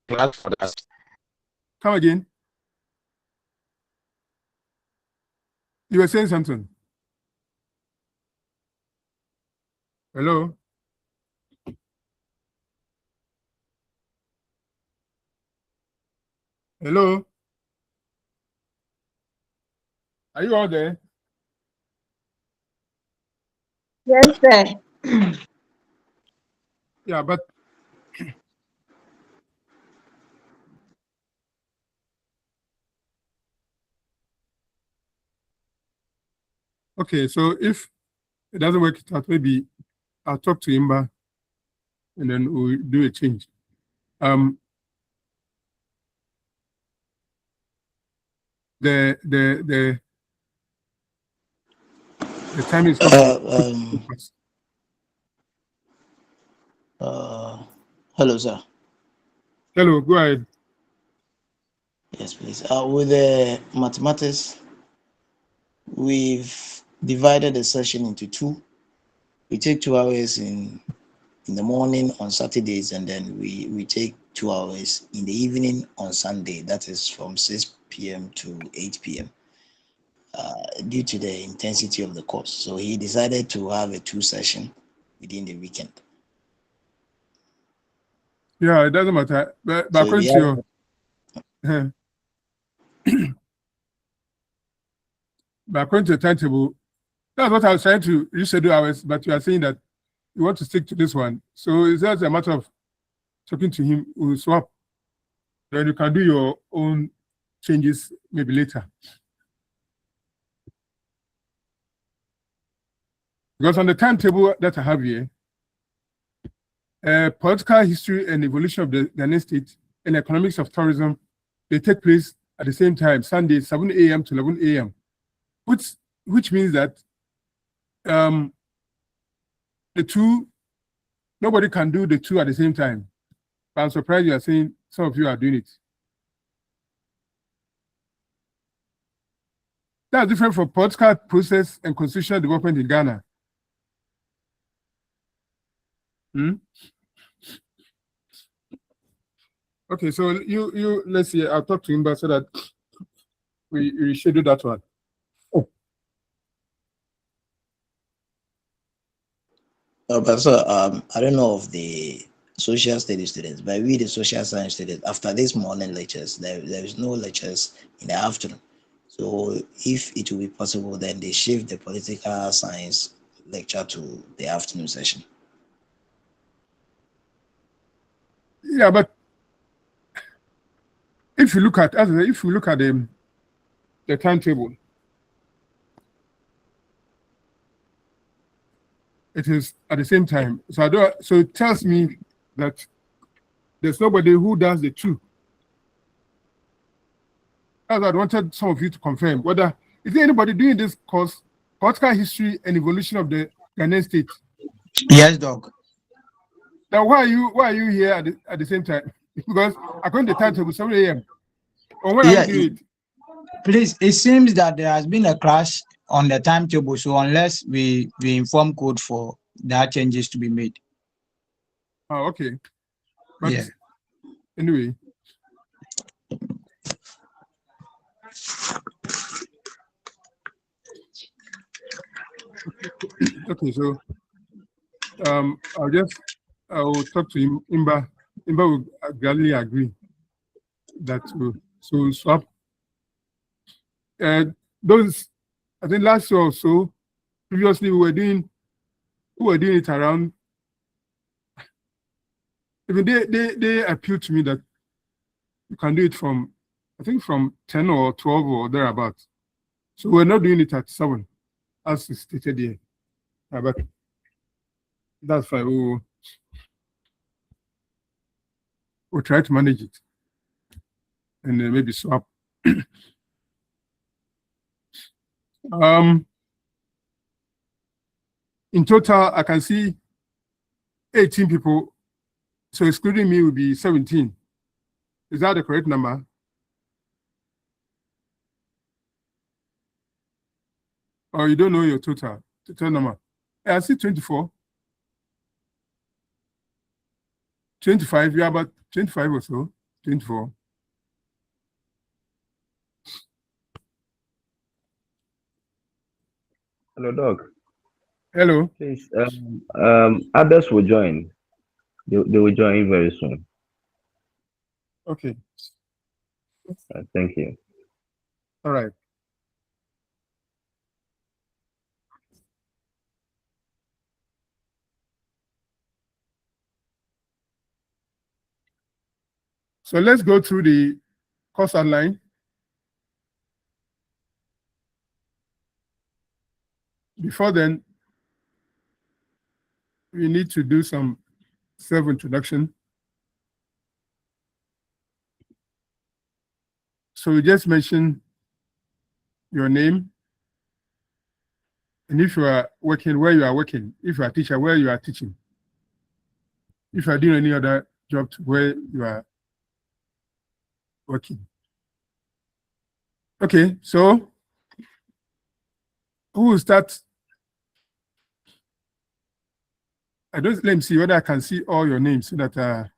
class for that. Come again. You were saying something. Hello? Hello? Are you out there? Yes, sir. Yeah, but okay, so if it doesn't work out, maybe I'll talk to Imba and then we'll do a change. The time is hello, sir. Hello, go ahead. Yes, please. With the mathematics, we've divided the session into two. We take 2 hours in the morning on Saturdays, and then we take 2 hours in the evening on Sunday. That is from 6 p.m. to 8 p.m. Due to the intensity of the course. So he decided to have a 2 session within the weekend. Yeah, it doesn't matter. But So according we to have- your but according to the timetable, that's what I was trying to reschedule hours, but you are saying that you want to stick to this one. So it's just a matter of talking to him, we'll swap. Then you can do your own changes maybe later. Because on the timetable that I have here, political history and evolution of the Ghanaian state and economics of tourism, they take place at the same time, Sunday, 7 a.m. to 11 a.m., which means that the two, nobody can do the two at the same time. But I'm surprised you are saying some of you are doing it. That's different from political process and constitutional development in Ghana. Okay, so you let's see. I'll talk to him so that we schedule that one. But sir, I don't know of the social studies students, but we the social science students, after this morning lectures, there is no lectures in the afternoon. So if it will be possible, then they shift the political science lecture to the afternoon session. Yeah, but if you look at the timetable, it is at the same time. So it tells me that there's nobody who does the two. As I wanted some of you to confirm whether is there anybody doing this course, political history and evolution of the Ghanaian state? Yes, Doc. Now why are you here at the same time? Because according to the timetable, 7 a.m. Or when are you doing it? Please, it seems that there has been a crash on the timetable, so unless we inform code for that changes to be made. Oh, okay. But yeah. Anyway. Okay, so I will talk to him. Imba will gladly agree that we'll swap. Those, I think last year or so, previously we were doing it around. Even they appealed to me that you can do it from, I think from 10 or 12 or thereabouts. So we're not doing it at 7, as stated here. But that's fine. We'll try to manage it and then maybe swap. In total, I can see 18 people. So excluding me will be 17. Is that the correct number? Or you don't know your total number? I see 24. 25, you are about 25 or so. 24. Hello, Doc. Hello. Please, others will join. They will join very soon. Okay. Thank you. All right. So let's go through the course outline. Before then, we need to do some self-introduction. So we just mention your name, and if you are working, where you are working. If you are a teacher, where you are teaching. If you are doing any other job, where you are working. Okay, so who will start? Let me see whether I can see all your names so that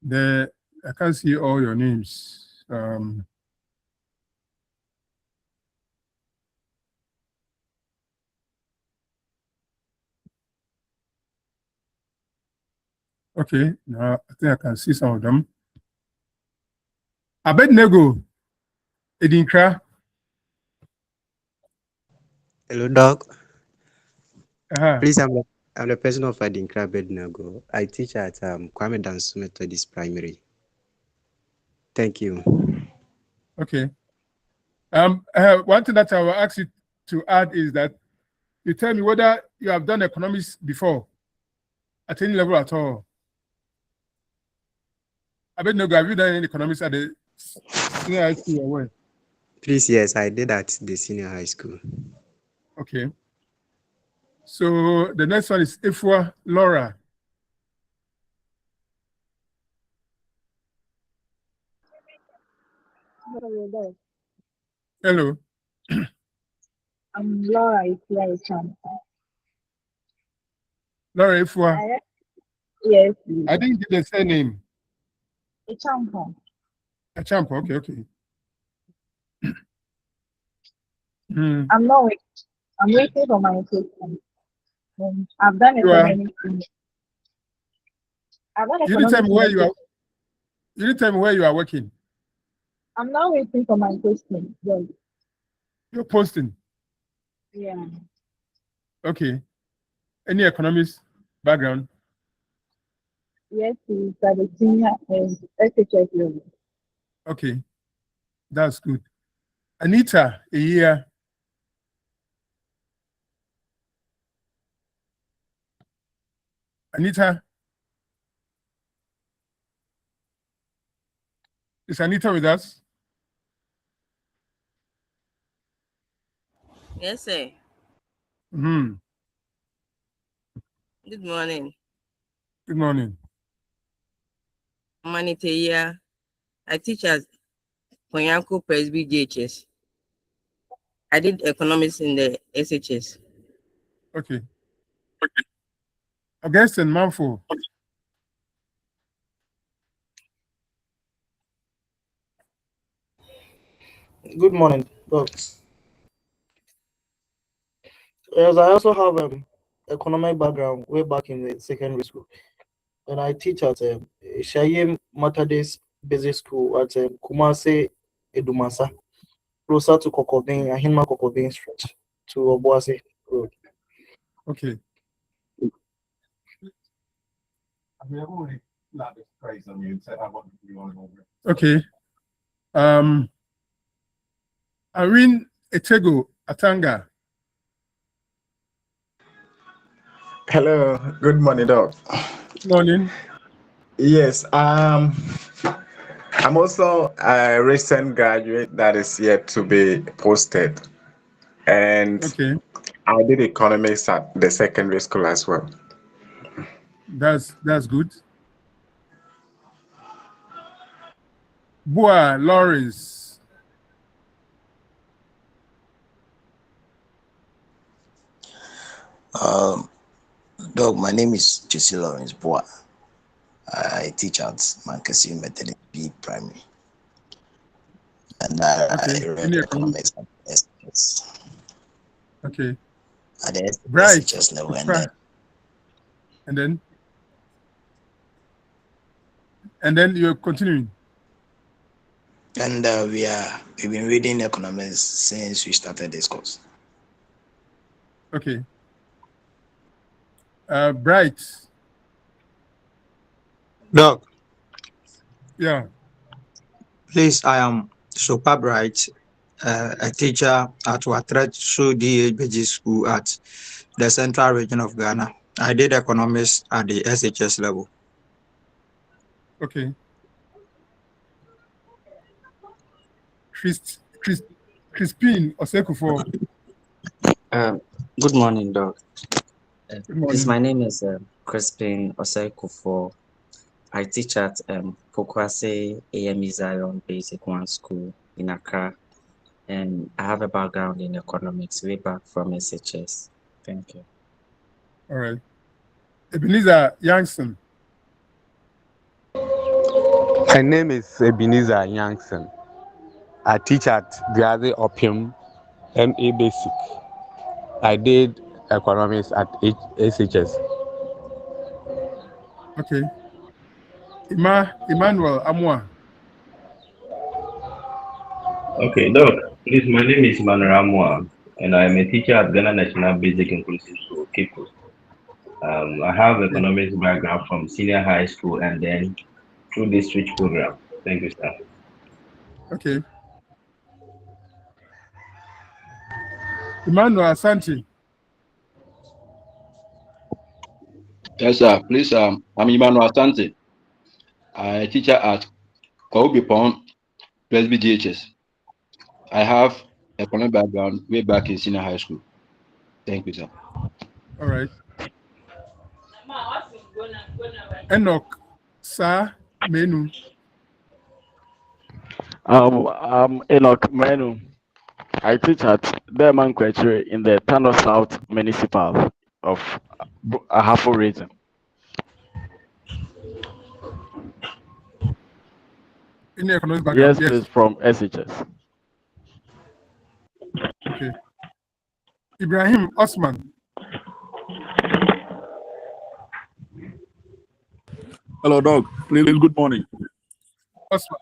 I can't see all your names. Okay, now I think I can see some of them. Abednego, Edinkra. Hello, Doc. Uh-huh. Please, I'm the person of Adinkra Bednago. I teach at Kwame Danso Methodist Primary. Thank you. Okay. One thing that I will ask you to add is that you tell me whether you have done economics before at any level at all. Abednego, have you done any economics at the senior high school or where? Please, yes, I did at the senior high school. Okay. So the next one is Ifwa Laura. Hello. I'm Laura Ifua. Laura Ifwa. Yes. I didn't get the surname. Echampo. Achampo. Okay, okay. I'm not waiting. I'm waiting for my assistant. I've done economics. I've done You didn't tell me where you are. economics. You didn't tell me where you are working. I'm not waiting for my posting. Yes. You're posting. Yeah. Okay. Any economics background? Yes, it's at the senior SHS level. Okay. That's good. Anita, a year. Anita. Is Anita with us? Yes, sir. Mm-hmm. Good morning. Good morning. Maniteya. I teach at Ponyanko Presby JHS. I did economics in the SHS. Okay. Augustine Manfo. Good morning, folks. Yes, I also have economic background way back in the secondary school, and I teach at Shayim Methodist Basic School at Kumase Edumasa, closer to Kokobin, Ahima Kokobin Street, to Obuasi Road. Okay. Okay. Irene Etego Atanga. Hello, good morning, Doc. Good morning. Yes, I'm also a recent graduate that is yet to be posted, and Okay, I did economics at the secondary school as well. that's good. Boa Lawrence. Dog, my name is Jesse Lawrence Boa. I teach at Mankasi Methodist B Primary, and Okay, I read senior economics. economics at the SHS. Okay, At the Bright. SHS level, and then you're continuing. and we've been reading economics since we started this course. Okay. Bright. Doc, Yeah. please, I am Super Bright, a teacher at Watretsu DHBG School at the Central Region of Ghana. I did economics at the SHS level. Okay. Crispin Osekufo. Good morning, Doc. Good morning. Please, my name is Crispin Osekufo. I teach at Pokwase AME Zion Basic 1 School in Accra, and I have a background in economics way back from SHS. Thank you. All right. Ebenezer Youngson. My name is Ebenezer Youngson. I teach at Gazi Opium MA Basic. I did economics at SHS. Okay. Emmanuel Amwa. Okay, Doc, please, my name is Manoramwa, and I'm a teacher at Ghana National Basic Inclusive School, Cape Coast. I have economics background from senior high school and then through this switch program. Thank you, sir. Okay. Emmanuel Asante. Yes, sir. Please, I'm Emmanuel Asante. I'm a teacher at Kaubipon Presby GHS. I have economic background way back in senior high school. Thank you, sir. All right. Enoch Sa Menu. I'm Enoch Menu. I teach at Berman Kwechere in the Tano South Municipal of Ahafo region. In the economic background? Yes, please, from SHS. Okay. Ibrahim Osman. Hello, Doc. Please, good morning. Osman.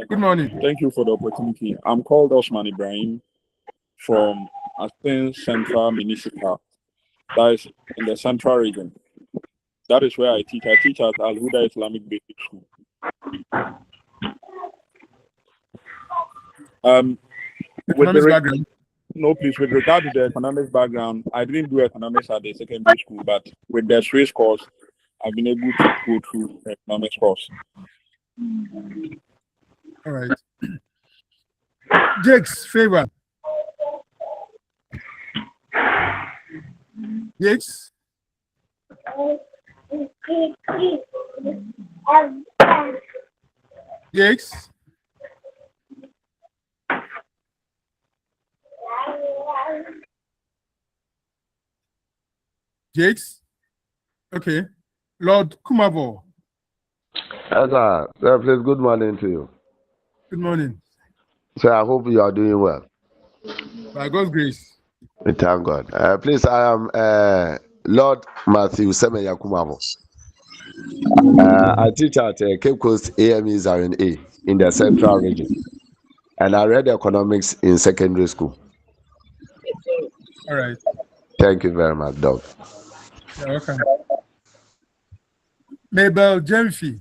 Good morning. Thank you for the opportunity. I'm called Osman Ibrahim from Athens Central Municipal. That is in the Central Region. That is where I teach. I teach at Al Huda Islamic Basic School. No, please. With regard to the economics background, I didn't do economics at the secondary school, but with the Swiss course, I've been able to go through the economics course. All right. Jake's favor. Jakes. Jakes. Jakes. Okay. Lord Kumavo. Yes, sir. Sir, please, good morning to you. Good morning. Sir, I hope you are doing well. By God's grace. We thank God. Please, I am Lord Matthew Semeya Kumavo. I teach at Cape Coast AME Zion A in the Central Region. And I read economics in secondary school. All right. Thank you very much, Doc. You're welcome. Mabel Jemfi.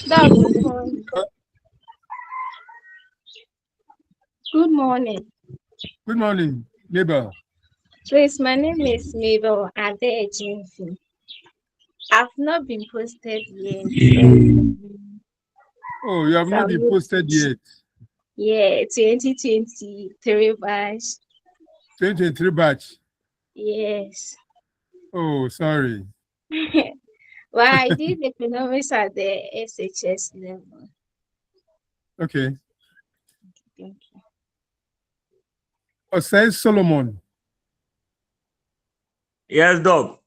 Good morning. Good morning. Good morning, Mabel. Please, my name is Mabel Ade Ejinfi. I've not been posted yet. Oh, you have not been posted yet. Yeah, 2023 batch. 2023 batch. Yes. Oh, sorry. Well, I did economics at the SHS level. Okay. Thank you. Osei Solomon. Yes, Doc.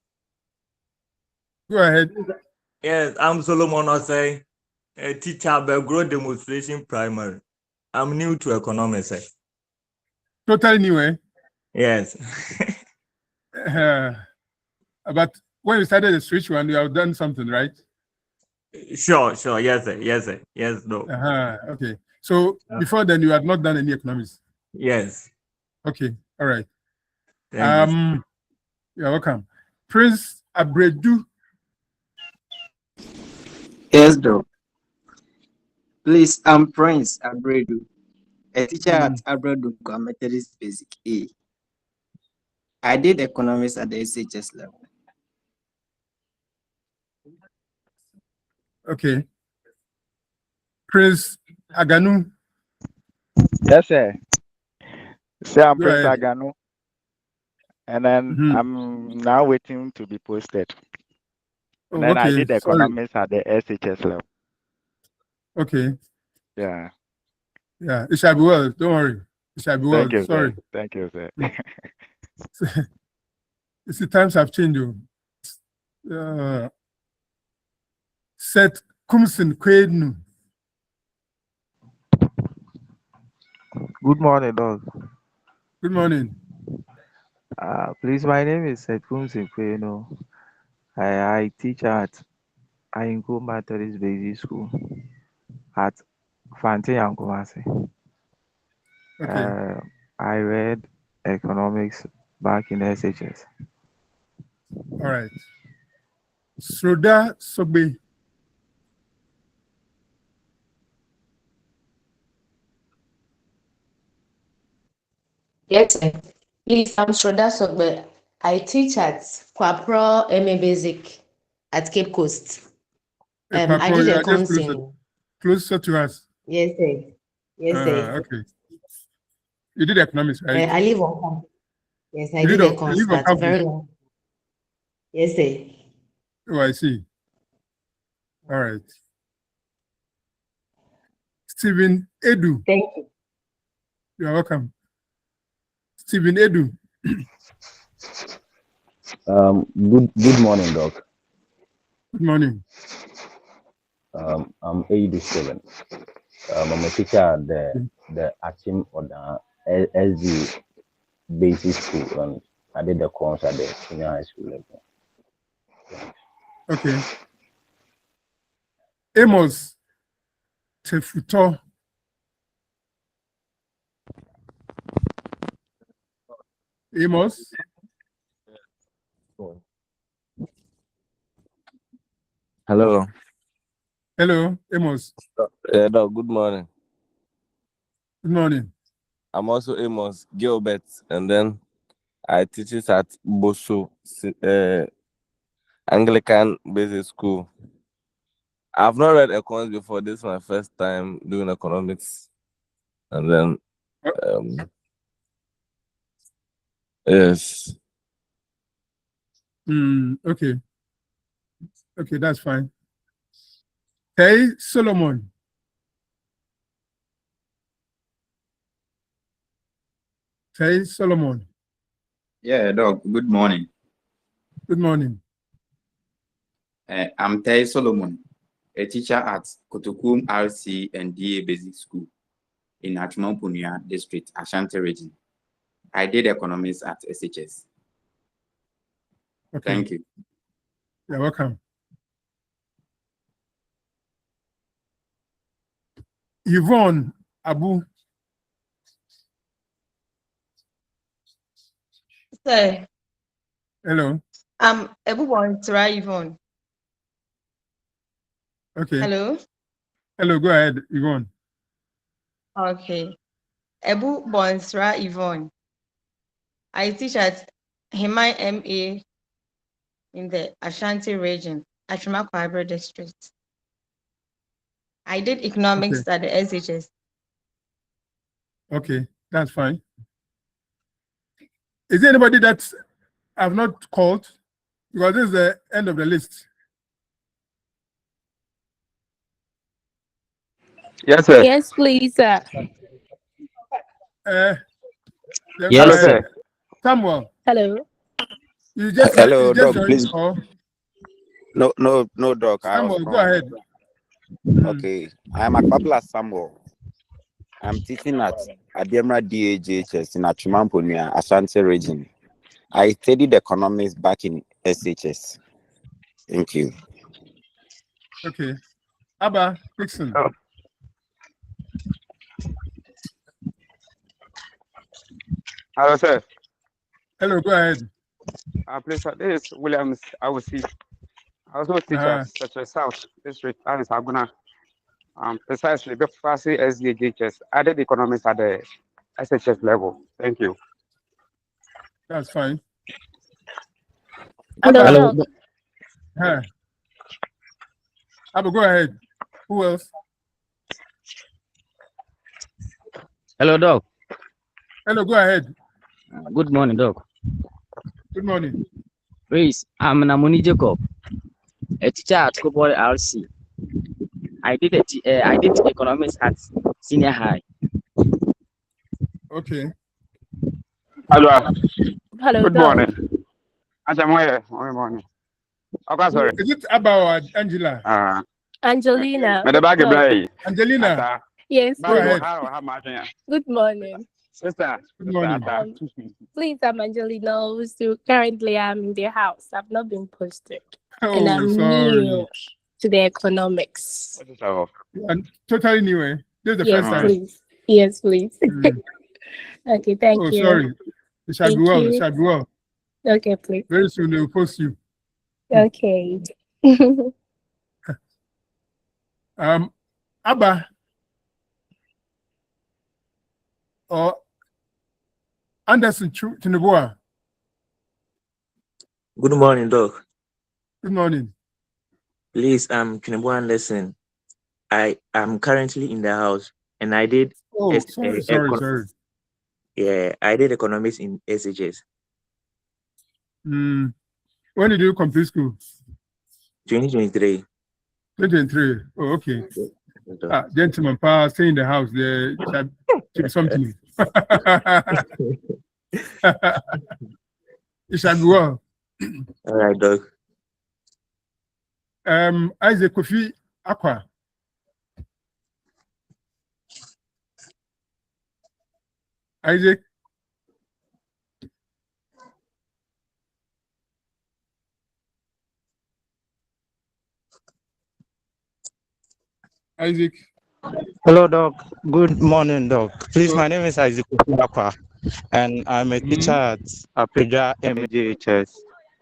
Go ahead. Yes, I'm Solomon Osei, a teacher at Belgrade Demonstration Primary. I'm new to economics. Totally new, eh? Yes. But when you started the switch one, you have done something, right? Sure. Yes, sir. Yes, Doc. Okay. So before then, you had not done any economics? Yes. Okay. All right. Thank you. You're welcome. Prince Abredu. Yes, Doc. Please, I'm Prince Abredu, a teacher at Abredu Methodist Basic A. I did economics at the SHS level. Okay. Prince Aganu. Yes, sir. Sir, I'm Go Prince ahead. Agano. And then I'm now waiting to be posted. And then I did economics at the SHS level. Okay. Yeah. Yeah, it shall be well. Don't worry. It shall be well. Thank you, Sorry. sir. Thank you, sir. You see, times have changed. Seth Kumsin Kwednu. Good morning, dog. Good morning. Please, my name is Seth Kumsin Kwednu. I teach at Aingo Methodist Basic School at Fante Yankumasi. Okay. I read economics back in SHS. All right. Sroda Sobe. Yes, sir. Please, I'm Shroda Sogbe. I teach at Kwapro MA Basic at Cape Coast. I did You a are just closer to us. Yes, sir. Yes, sir. Okay. You did economics, right? I live on campus. Yes, I You did live economics, on but campus? very long. Yes, sir. Oh, I see. All right. Stephen Edu. Thank you. You're welcome. Stephen Edu. Good morning, Doc. Good morning. I'm Edu Steven. I'm a teacher at the Achim or the SD Basic School, and I did the course at the senior high school level. Okay. Amos Tefuto. Amos. Hello. Hello, Amos. Doc, good morning. Good morning. I'm also Amos Gilbert, and then I teach it at Boso Anglican Basic School. I've not read economics before. This is my first time doing economics, and then yes. Okay. Okay, that's fine. Hey, Solomon. Hey, Solomon. Yeah, Doc, good morning. Good morning. I'm Tay Solomon, a teacher at Kotokum RC and DA Basic School in Achimampunia District, Ashanti Region. I did economics at SHS. Okay. Thank you. You're welcome. Yvonne Abu. Sir, Hello. everyone, try Yvonne. Okay. Hello. Hello, go ahead, Yvonne. Okay. Ebu Bonsra Yvonne. I teach at Himai MA in the Ashanti region, Achimaka district. I did economics at the SHS. Okay, that's fine. Is there anybody that I've not called? Because this is the end of the list. Yes, sir. Yes, please, sir. Yes, sir. Samuel. Hello. You just Hello, Doc. joined Please. the call. No, Doc. I was Samuel, go wrong. ahead. Okay, I'm a Akpabla Samuel. I'm teaching at Ademra DAGHS in Achimamponia, Ashanti region. I studied economics back in SHS. Thank you. Okay. Abba Dixon. Hello, sir. Hello, go ahead. Please, sir, this is Williams. I will see. I also teach at Central South District. That is Aguna. Precisely, before I see SDGHS, I did economics at the SHS level. Thank you. That's fine. Hello. Abba, go ahead. Who else? Hello, Doc. Hello, go ahead. Good morning, Doc. Good morning. Please, I'm Namuni Jacob, a teacher at Kobol RC. I did economics at senior high. Okay. Hello. Hello, Good Doc. morning. Good morning. Okay, sorry. Is it Abba or Angela? Angelina. Angelina. Yes, Go ahead. Good morning. Sister. Good morning. Please, I'm Angelina. So currently, I'm in the house. I've not been posted. And Oh, I'm sorry. new to the economics. And totally new, eh? This is the first time. Please. Yes, please. Okay, thank you. Sorry. It shall be well. It shall be well. Okay, please. Very soon they will post you. Okay. Abba or Anderson Tineboa. Good morning, Doc. Good morning. Please, I'm Kinebo Anderson. I am currently in the house, and I did. Sorry. Yeah, I did economics in SHS. When did you complete school? 2023. 2023. Oh, okay. Gentlemen, stay in the house. There shall be something. It shall be well. All right, Doc. Isaac Kofi Aqua. Isaac. Isaac. Hello, Doc. Good morning, Doc. Please, my name is Isaac Okudakwa, and I'm a teacher at Apeja MJHS,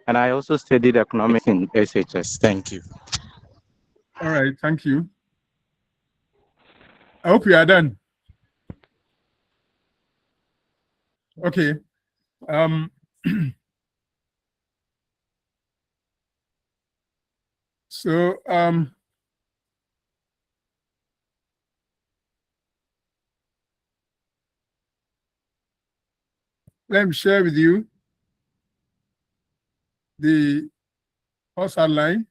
and I also studied economics in SHS. Thank you. All right, thank you. I hope you are done. Okay. So let me share with you the course outline.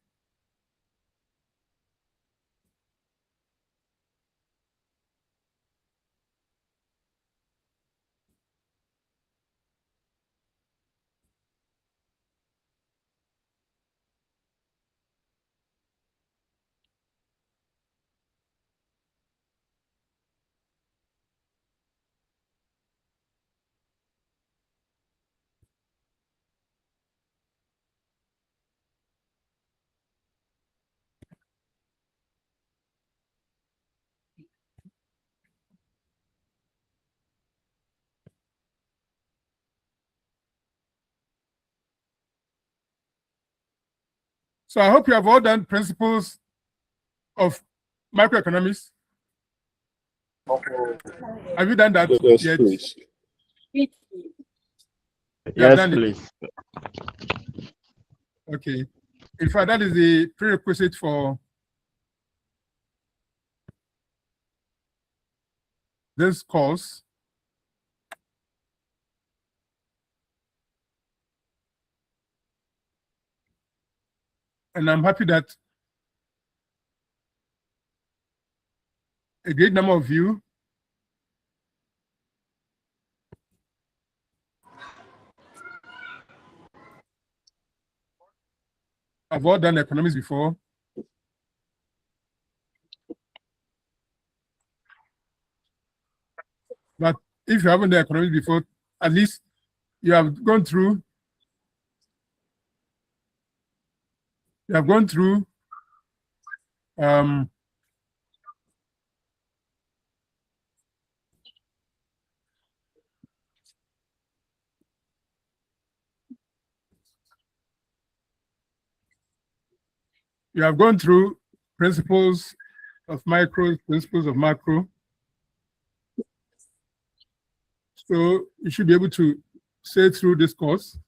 So I hope you have all done principles of microeconomics. Have you done that Yes, yet? please. You have Yes, done it. please. Okay. In fact, that is the prerequisite for this course. And I'm happy that a great number of you have all done economics before. But if you haven't done economics before, at least you have gone through um, you have gone through principles of micro, principles of macro. So you should be able to say through this course.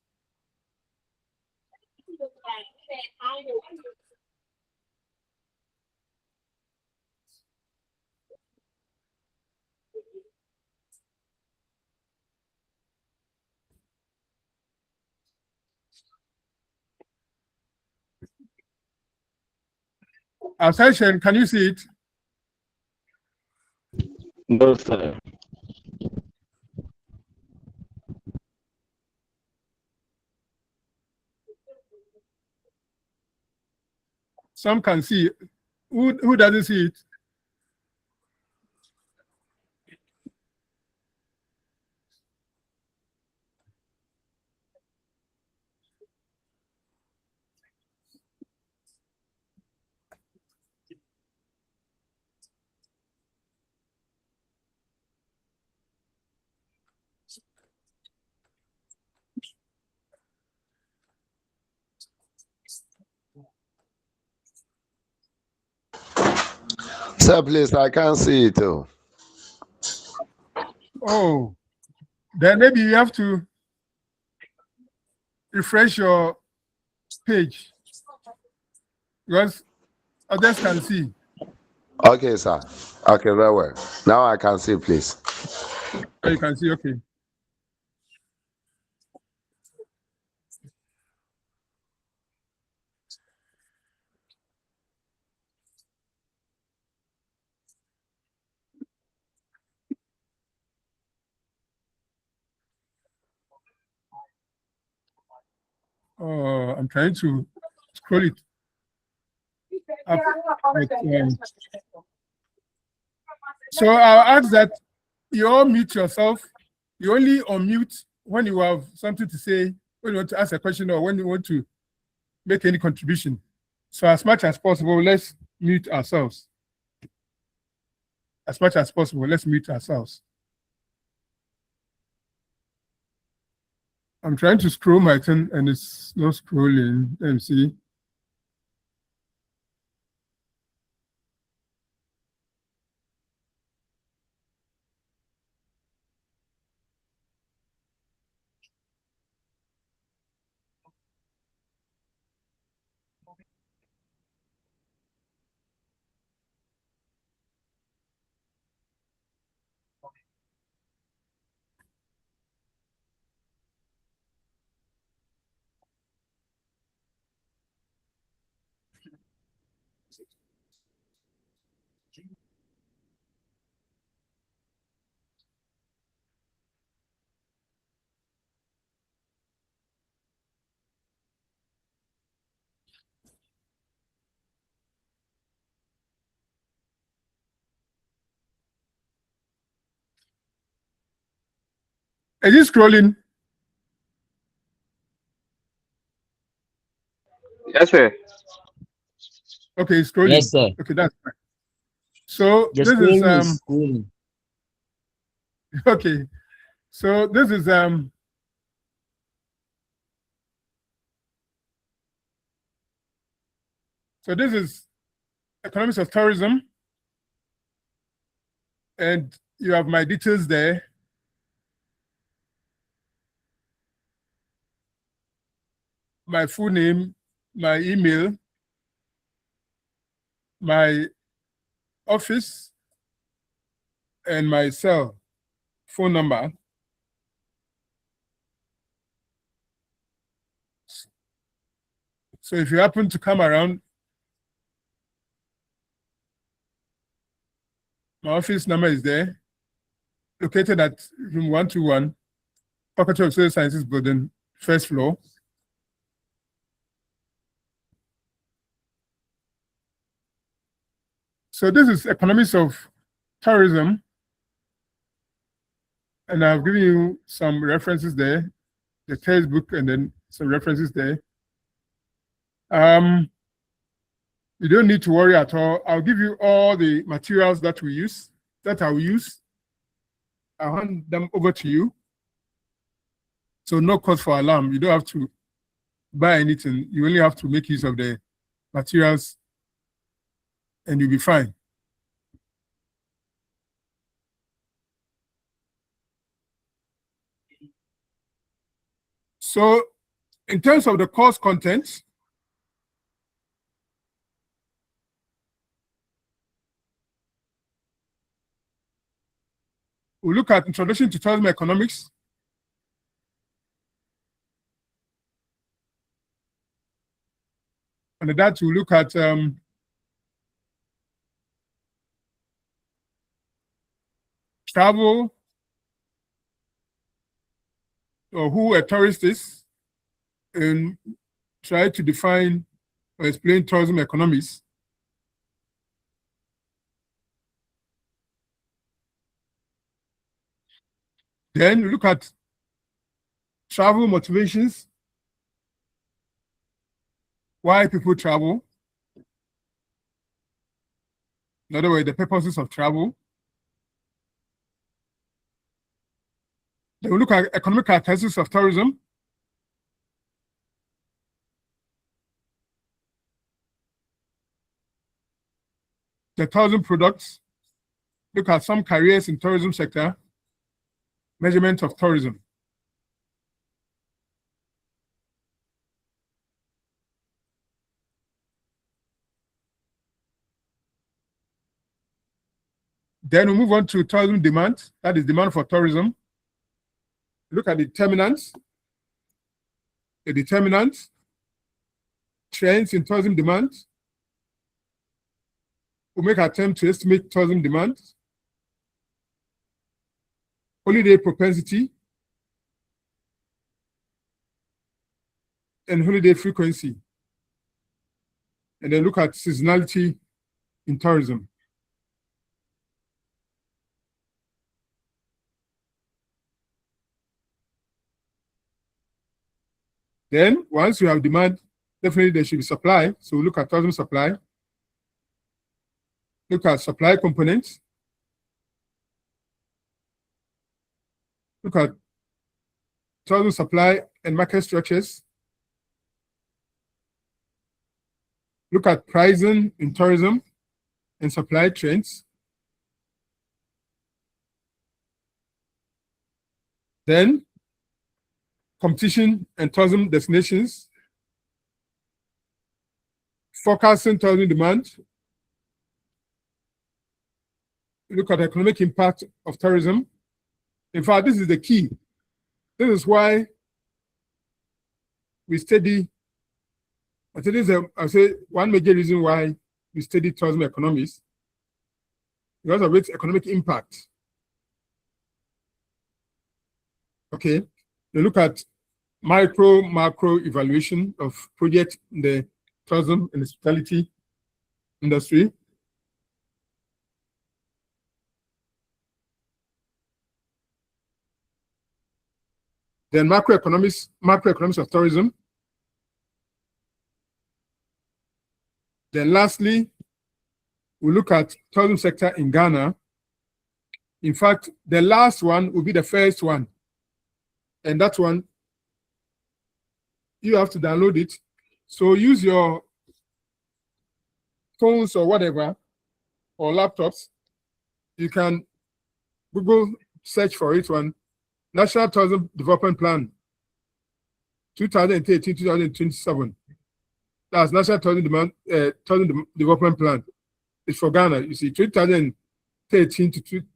Our session, can you see it? No, sir. Some can see. Who doesn't see it? Sir, please, I can't see it. Oh. Oh, then maybe you have to refresh your page because others can see. Okay, sir. Okay, very well. Now I can see, please. Oh, you can see, okay. I'm trying to scroll it up. So I'll ask that you all mute yourself. You only unmute when you have something to say, when you want to ask a question or when you want to make any contribution. So as much as possible, let's mute ourselves. As much as possible, let's mute ourselves. I'm trying to scroll my thing and it's not scrolling. Let me see. Is it scrolling? Yes, sir. Okay, it's scrolling. Yes, sir. Okay, that's fine. So The this screen is is scrolling. okay. So this is economics of tourism, and you have my details there. my full name, my email, my office, and my cell phone number. So if you happen to come around, my office number is there, located at room 121, Faculty of Social Sciences building, first floor. So this is economics of tourism. And I've given you some references there, the textbook, and then some references there. You don't need to worry at all. I'll give you all the materials that we use, that I'll use. I'll hand them over to you. So no cause for alarm. You don't have to buy anything. You only have to make use of the materials and you'll be fine. So in terms of the course content, we'll look at Introduction to Tourism Economics. And that we'll look at travel, or who a tourist is, and try to define or explain tourism economics. Then we look at travel motivations, why people travel. In other words, the purposes of travel. Then we look at economic characteristics of tourism. The tourism products, look at some careers in tourism sector, measurement of tourism. Then we move on to tourism demand, that is demand for tourism. Look at the determinants, trends in tourism demand. We make an attempt to estimate tourism demand, holiday propensity, and holiday frequency. And then look at seasonality in tourism. Then once you have demand, definitely there should be supply. So we look at tourism supply. Look at supply components. Look at tourism supply and market structures. Look at pricing in tourism and supply trends. Then competition and tourism destinations. Forecasting tourism demand. Look at the economic impact of tourism. In fact, this is the key. This is why we study, I say one major reason why we study tourism economics, because of its economic impact. Okay, they look at macro evaluation of projects in the tourism and hospitality industry. Then macroeconomics of tourism. Then lastly, we look at tourism sector in Ghana. In fact, the last one will be the first one. And that one, you have to download it. So use your phones or whatever, or laptops. You can Google search for it, one National Tourism Development Plan 2013, 2027. That's National Tourism Development Plan. It's for Ghana. You see, 2013 to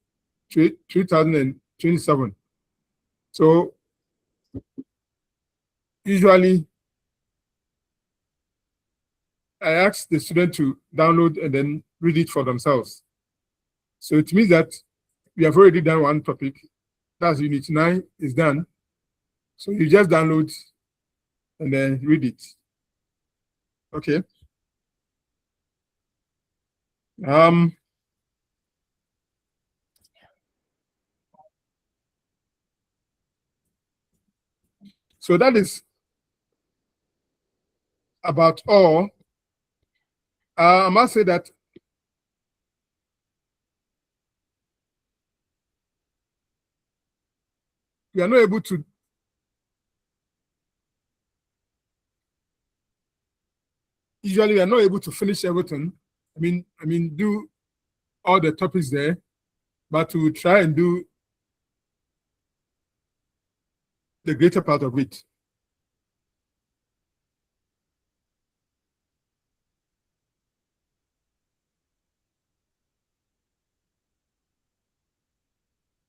2027. So usually I ask the student to download and then read it for themselves. So it means that we have already done one topic. That's Unit 9 is done. So you just download and then read it. Okay. So that is about all. I must say that we are not able to usually we are not able to finish everything. I mean, do all the topics there, but we will try and do the greater part of it.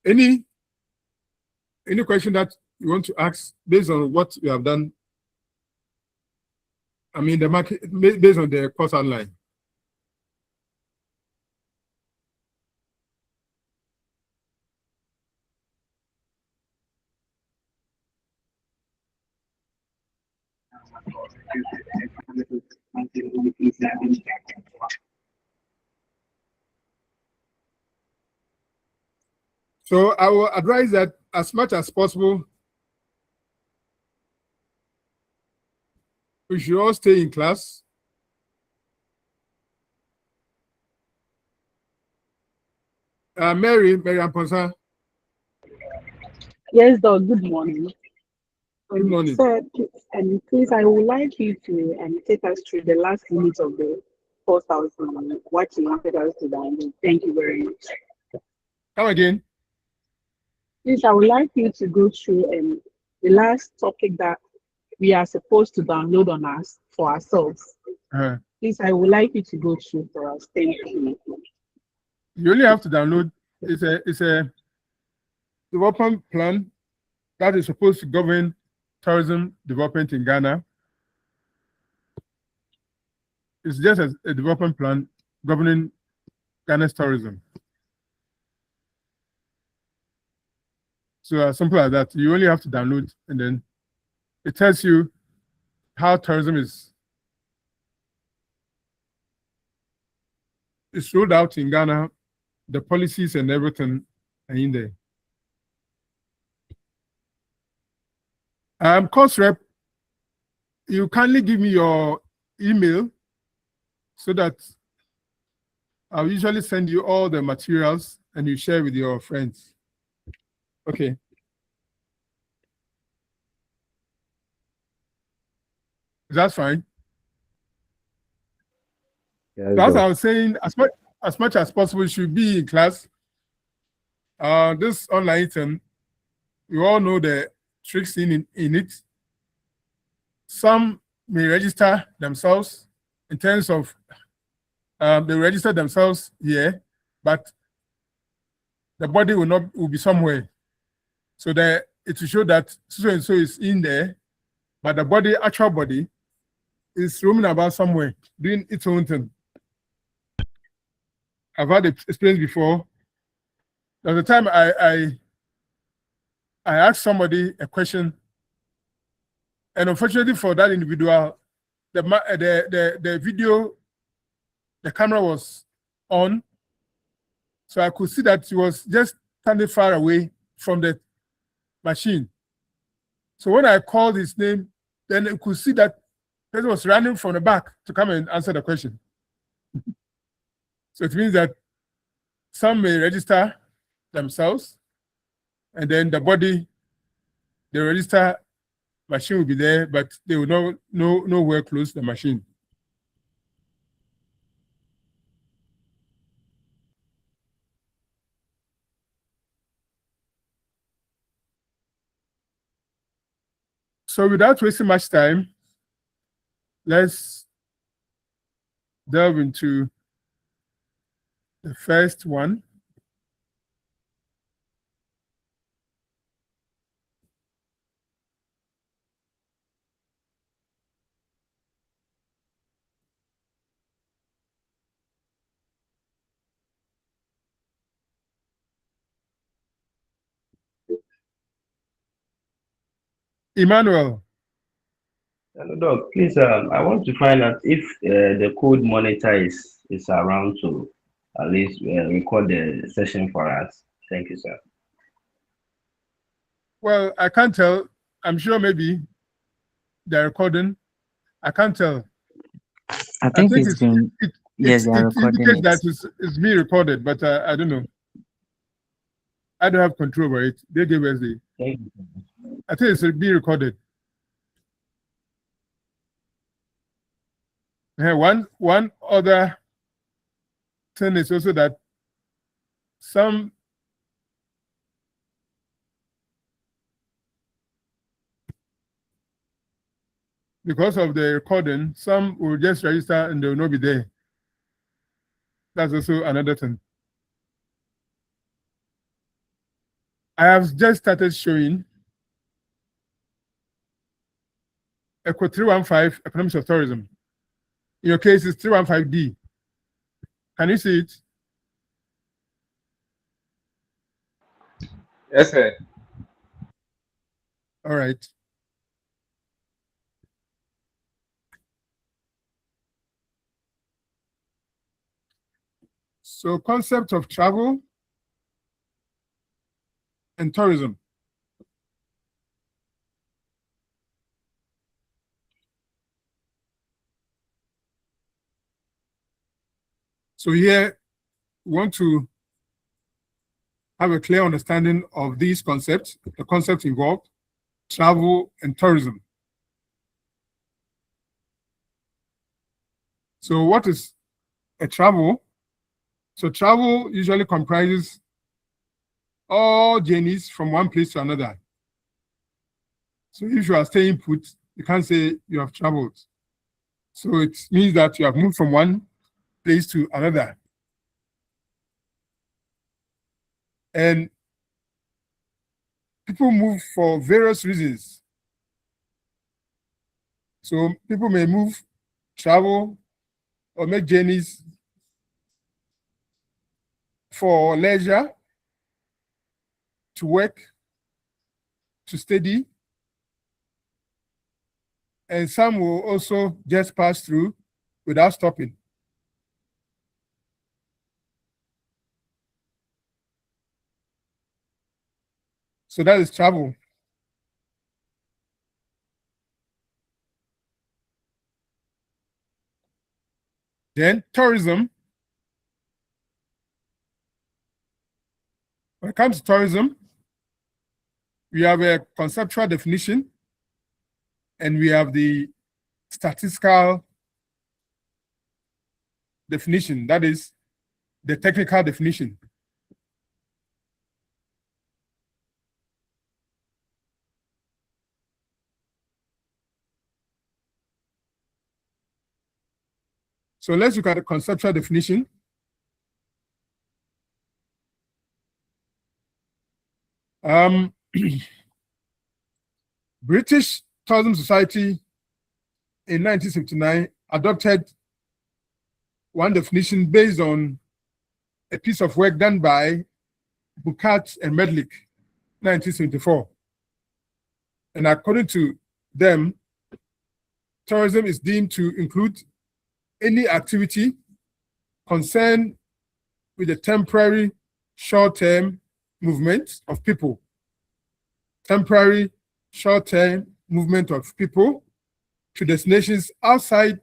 Any question that you want to ask based on what we have done? I mean, the market based on the course outline. So I will advise that as much as possible, we should all stay in class. Mary Amponsa. Yes, Doc. Good morning. Good morning. Sir, please, I would like you to take us through the last minute of the 4,000, what you wanted us to download. Thank you very much. Come again. Please, I would like you to go through the last topic that we are supposed to download on us for ourselves. Please, I would like you to go through for us. Thank you. You only have to download. It's a development plan that is supposed to govern tourism development in Ghana. It's just a development plan governing Ghana's tourism. So as simple as that, you only have to download, and then it tells you how tourism is rolled out in Ghana, the policies and everything are in there. Course rep, you kindly give me your email so that I'll usually send you all the materials and you share with your friends. Okay. That's fine. Yes, As I Doc. was saying, as much as possible, you should be in class. This online item, you all know the tricks in it. Some may register themselves in terms of they register themselves here, but the body will be somewhere. So that it will show that so and so is in there, but the actual body is roaming about somewhere, doing its own thing. I've had the experience before. There was a time I asked somebody a question, and unfortunately for that individual, the video, the camera was on, so I could see that he was just standing far away from the machine. So when I called his name, then I could see that the person was running from the back to come and answer the question. So it means that some may register themselves, and then the register machine will be there, but they will not know where close the machine. So without wasting much time, let's delve into the first one. Emmanuel. Hello, Doc. Please, I want to find out if the code monitor is around to at least record the session for us. Thank you, sir. Well, I can't tell. I'm sure maybe they're recording. I can't tell. I think it's been, yes, they are recording indicates it. that it's being recorded, but I don't know. I don't have control over it. They gave us the. I think it's being recorded. One other thing is also that because of the recording, some will just register and they will not be there. That's also another thing. I have just started showing ECO315 Economics of Tourism. In your case, it's 315D. Can you see it? Yes, sir. All right. So concept of travel and tourism. So here we want to have a clear understanding of these concepts, the concepts involved, travel and tourism. So what is a travel? So travel usually comprises all journeys from one place to another. So if you are staying put, you can't say you have traveled. So it means that you have moved from one place to another. And people move for various reasons. So people may move, travel, or make journeys for leisure, to work, to study, and some will also just pass through without stopping. So that is travel. Then tourism. When it comes to tourism, we have a conceptual definition and we have the statistical definition, that is the technical definition. So let's look at the conceptual definition. British Tourism Society in 1979 adopted one definition based on a piece of work done by Bukat and Medlick, 1974. And according to them, tourism is deemed to include any activity concerned with the temporary, short-term movement of people. Temporary, short-term movement of people to destinations outside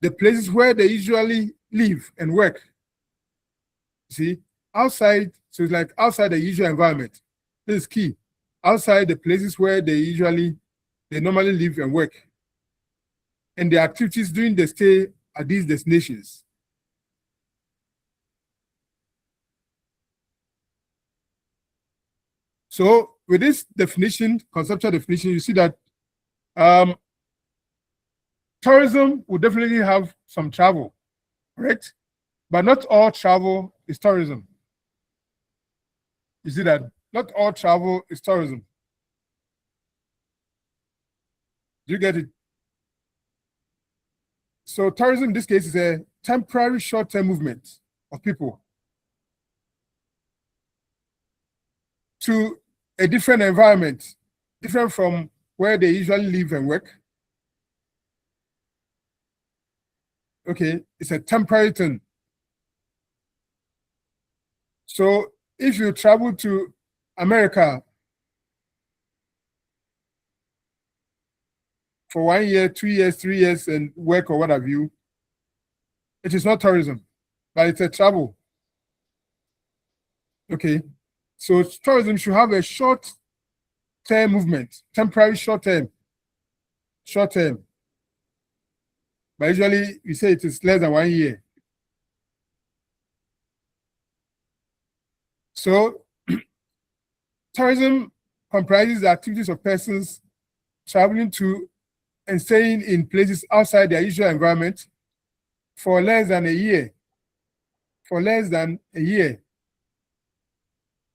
the places where they usually live and work. See, outside, so it's like outside the usual environment. This is key. Outside the places where they normally live and work. And the activities during the stay at these destinations. So with this definition, conceptual definition, you see that Tourism will definitely have some travel, correct? But not all travel is tourism. You see that? Not all travel is tourism. Do you get it? So tourism in this case is a temporary short-term movement of people to a different environment, different from where they usually live and work. Okay, it's a temporary thing. So if you travel to America for 1 year, 2 years, 3 years, and work or what have you, it is not tourism, but it's a travel. Okay, so tourism should have a short-term movement, temporary short-term. But usually we say it is less than 1 year. So tourism comprises the activities of persons traveling to and staying in places outside their usual environment for less than a year.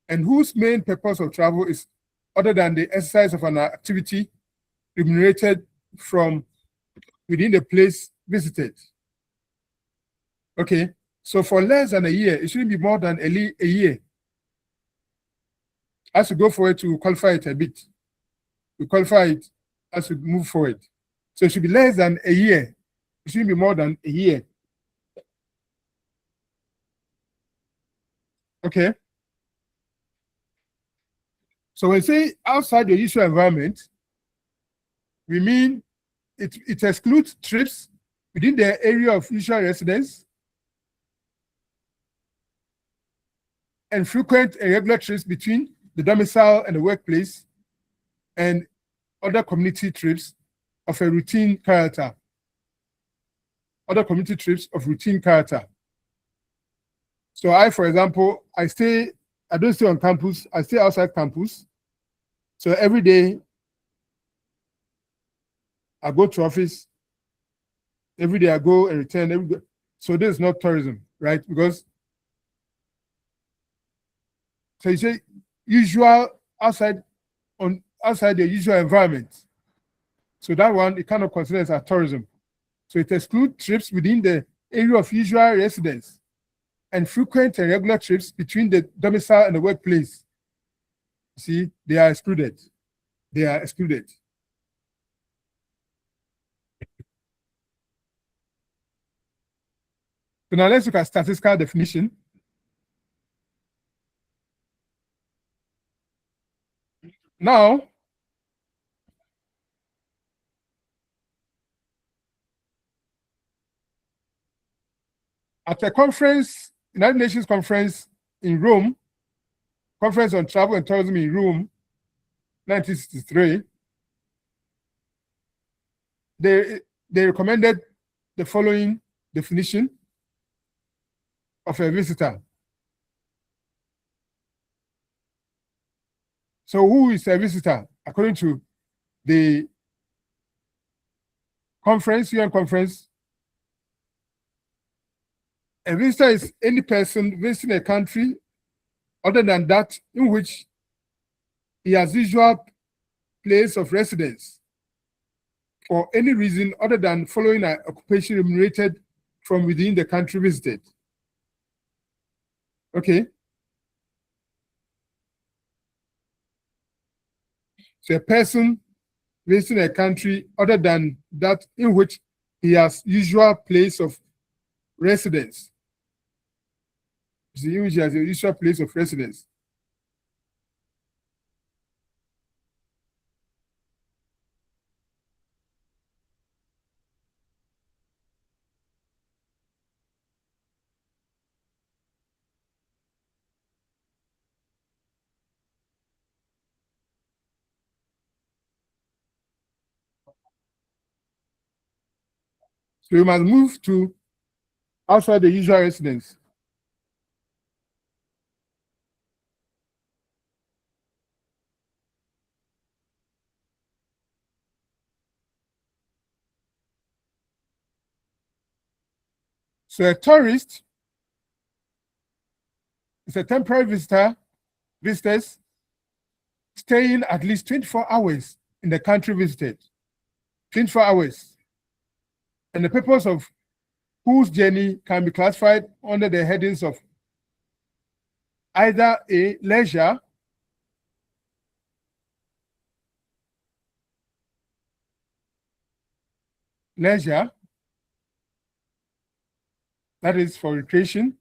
And whose main purpose of travel is other than the exercise of an activity remunerated from within the place visited. Okay, so for less than a year, it shouldn't be more than a year. As we go forward to qualify it a bit, we qualify it as we move forward. So it should be less than a year. It shouldn't be more than a year. Okay. So when we say outside your usual environment, we mean it excludes trips within the area of usual residence and frequent and regular trips between the domicile and the workplace and other community trips of a routine character. Other community trips of routine character. So I, for example, I don't stay on campus, I stay outside campus. So every day I go to office, every day I go and return. So this is not tourism, right? Because so you say usual outside the usual environment. So that one it cannot consider as tourism. So it excludes trips within the area of usual residence and frequent and regular trips between the domicile and the workplace. See, they are excluded. They are excluded. So now let's look at statistical definition. Now, at a conference, United Nations conference in Rome, Conference on Travel and Tourism in Rome, 1963, they recommended the following definition of a visitor. So who is a visitor? According to the conference, UN conference, a visitor is any person visiting a country other than that in which he has usual place of residence for any reason other than following an occupation remunerated from within the country visited. Okay. So a person visiting a country other than that in which he has usual place of residence. In which he has a usual place of residence. So you must move to outside the usual residence. So a tourist is a temporary visitors staying at least 24 hours in the country visited. 24 hours. And the purpose of whose journey can be classified under the headings of either a leisure, that is for recreation,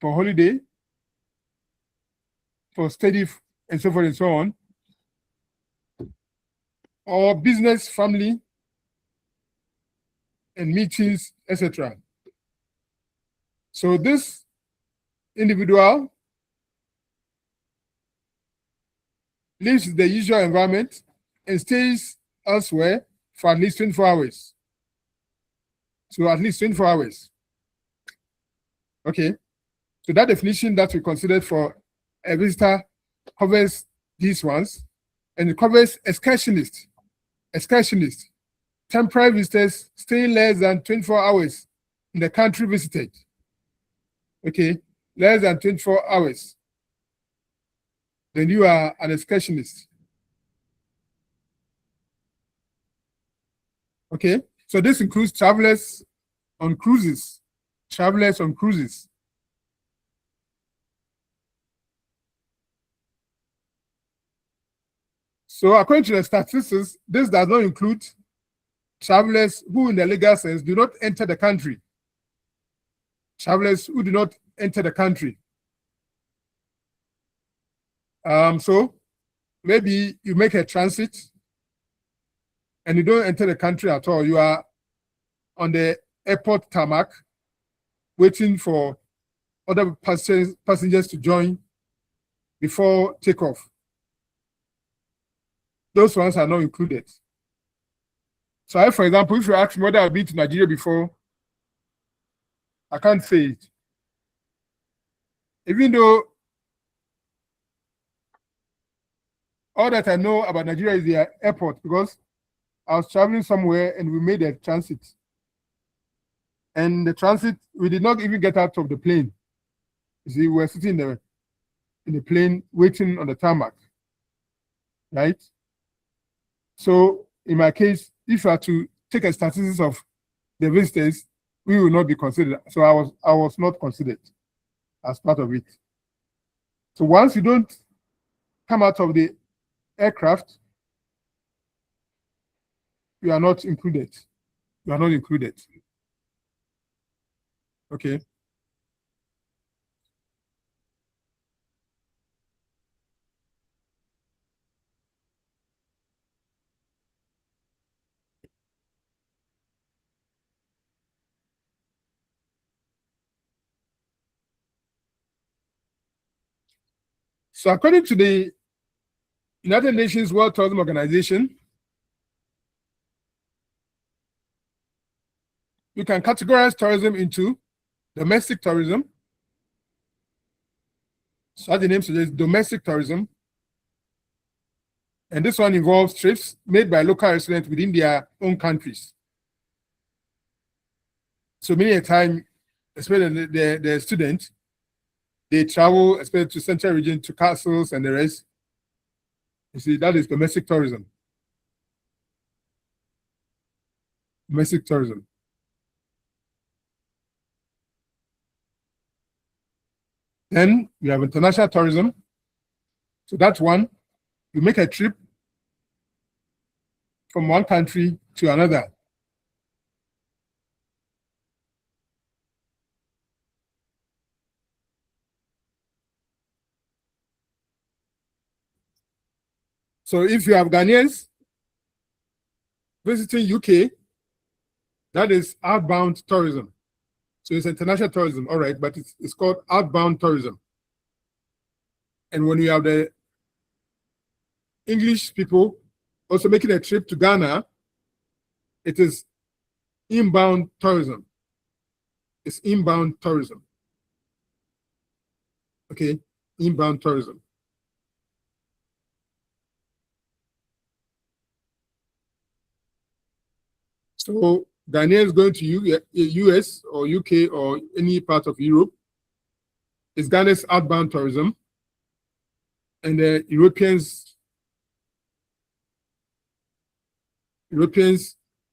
for holiday, for study, and so forth and so on, or business, family, and meetings, etc. So this individual leaves the usual environment and stays elsewhere for at least 24 hours. So at least 24 hours. Okay. So that definition that we considered for a visitor covers these ones, and it covers excursionists, temporary visitors staying less than 24 hours in the country visited. Okay, less than 24 hours. Then you are an excursionist. Okay, so this includes travelers on cruises. So according to the statistics, this does not include travelers who in the legal sense do not enter the country. Travelers who do not enter the country. So maybe you make a transit and you don't enter the country at all. You are on the airport tarmac waiting for other passengers to join before takeoff. Those ones are not included. So for example, if you ask me whether I've been to Nigeria before, I can't say it. Even though all that I know about Nigeria is the airport, because I was traveling somewhere and we made a transit. And the transit, we did not even get out of the plane. You see, we were sitting in the plane waiting on the tarmac, right? So in my case, if I had to take a statistics of the visitors, we will not be considered. So I was not considered as part of it. So once you don't come out of the aircraft, you are not included. You are not included. Okay. So according to the United Nations World Tourism Organization, you can categorize tourism into domestic tourism. So as the name suggests, domestic tourism. And this one involves trips made by local residents within their own countries. So many a time, especially the students, they travel, especially to central region, to castles and the rest. You see, that is domestic tourism. Domestic tourism. Then we have international tourism. So that's one. You make a trip from one country to another. So if you have Ghanaians visiting UK, that is outbound tourism. So it's international tourism, all right, but it's called outbound tourism. And when you have the English people also making a trip to Ghana, it is inbound tourism. It's inbound tourism. Okay, inbound tourism. So Ghanaians going to US or UK or any part of Europe is Ghana's outbound tourism, and the Europeans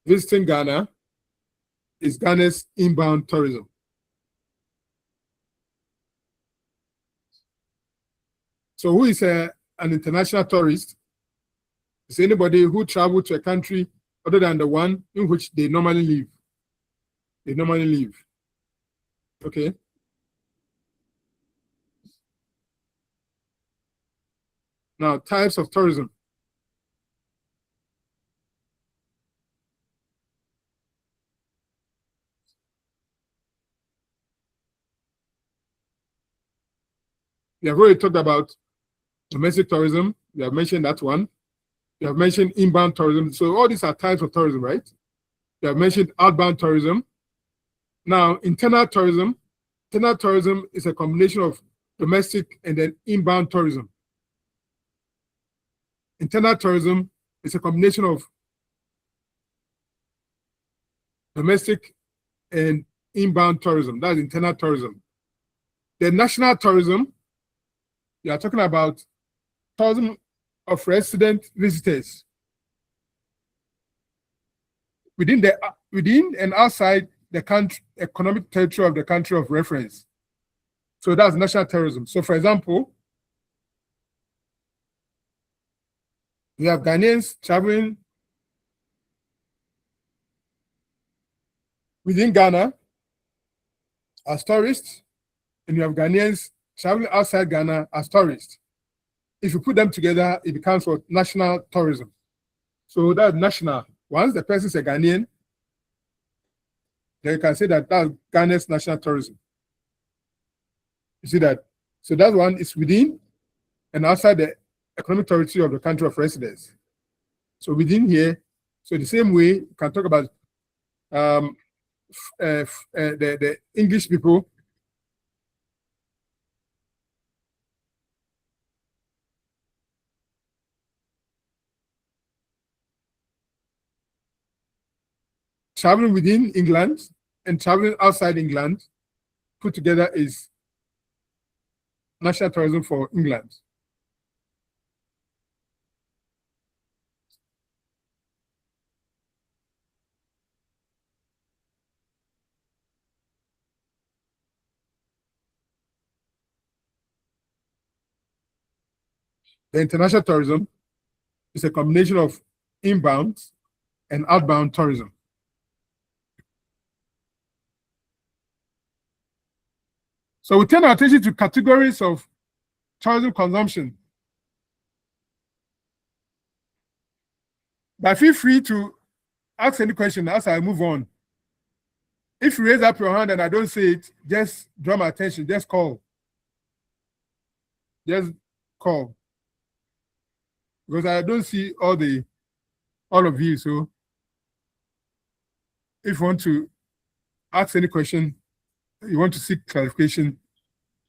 visiting Ghana is Ghana's inbound tourism. So who is an international tourist? It's anybody who traveled to a country other than the one in which they normally live. They normally live. Okay. Now, types of tourism. We have already talked about domestic tourism. We have mentioned that one. We have mentioned inbound tourism. So all these are types of tourism, right? We have mentioned outbound tourism. Now, internal tourism. Internal tourism is a combination of domestic and then inbound tourism. Internal tourism is a combination of domestic and inbound tourism. That's internal tourism. The national tourism, you are talking about tourism of resident visitors within and outside the country, economic territory of the country of reference. So that's national tourism. So for example, we have Ghanaians traveling within Ghana as tourists, and you have Ghanaians traveling outside Ghana as tourists. If you put them together, it becomes what? National tourism. So that's national. Once the person is a Ghanaian, then you can say that that's Ghana's national tourism. You see that? So that one is within and outside the economic territory of the country of residence. So within here, so the same way, you can talk about the English people traveling within England and traveling outside England put together is national tourism for England. The international tourism is a combination of inbound and outbound tourism. So we turn our attention to categories of tourism consumption. But feel free to ask any question as I move on. If you raise up your hand and I don't say it, just draw my attention, just call. Just call. Because I don't see all of you. So if you want to ask any question, you want to seek clarification,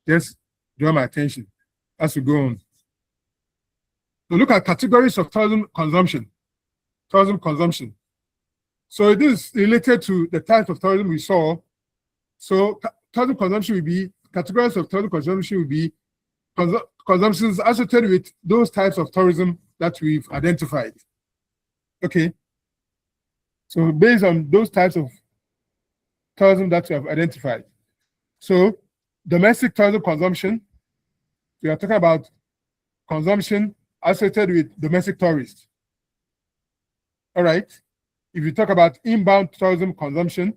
just draw my attention as we go on. So look at categories of tourism consumption. Tourism consumption. So this is related to the type of tourism we saw. So tourism consumption will be, categories of tourism consumption will be consumptions associated with those types of tourism that we've identified. Okay. So based on those types of tourism that we have identified. So domestic tourism consumption, we are talking about consumption associated with domestic tourists. All right. If you talk about inbound tourism consumption,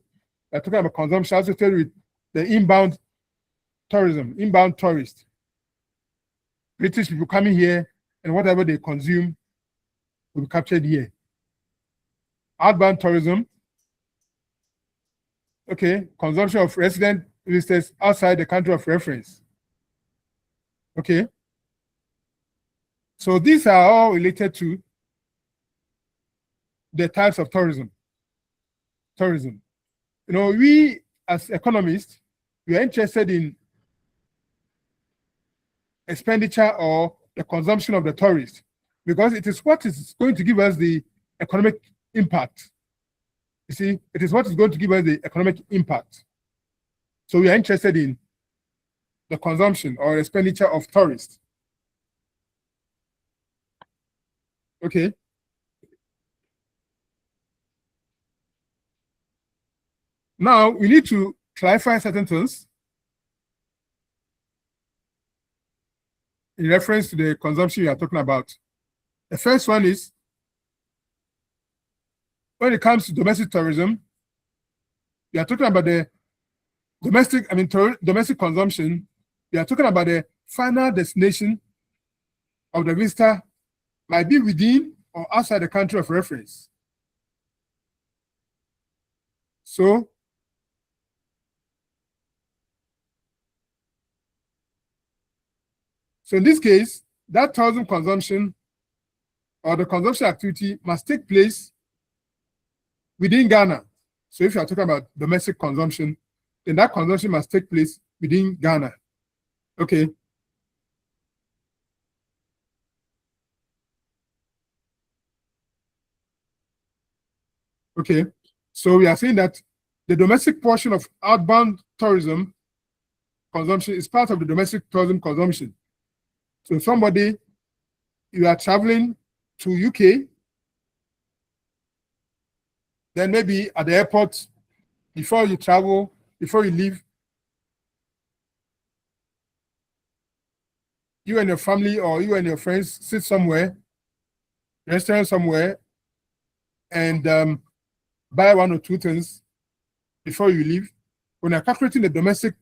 we're talking about consumption associated with the inbound tourism, inbound tourists. British people coming here and whatever they consume will be captured here. Outbound tourism, okay, consumption of resident visitors outside the country of reference. Okay. So these are all related to the types of tourism. You know, we as economists, we are interested in expenditure or the consumption of the tourist because it is what is going to give us the economic impact. You see, it is what is going to give us the economic impact. So we are interested in the consumption or expenditure of tourists. Okay. Now we need to clarify certain things in reference to the consumption we are talking about. The first one is when it comes to domestic tourism, we are talking about the domestic consumption. We are talking about the final destination of the visitor might be within or outside the country of reference. So in this case, that tourism consumption or the consumption activity must take place within Ghana. So if you are talking about domestic consumption, then that consumption must take place within Ghana. Okay. Okay. So we are saying that the domestic portion of outbound tourism consumption is part of the domestic tourism consumption. So somebody, you are traveling to UK, then maybe at the airport, before you travel, before you leave, you and your family or you and your friends sit somewhere, restaurant somewhere, and buy one or two things before you leave. When you're calculating the domestic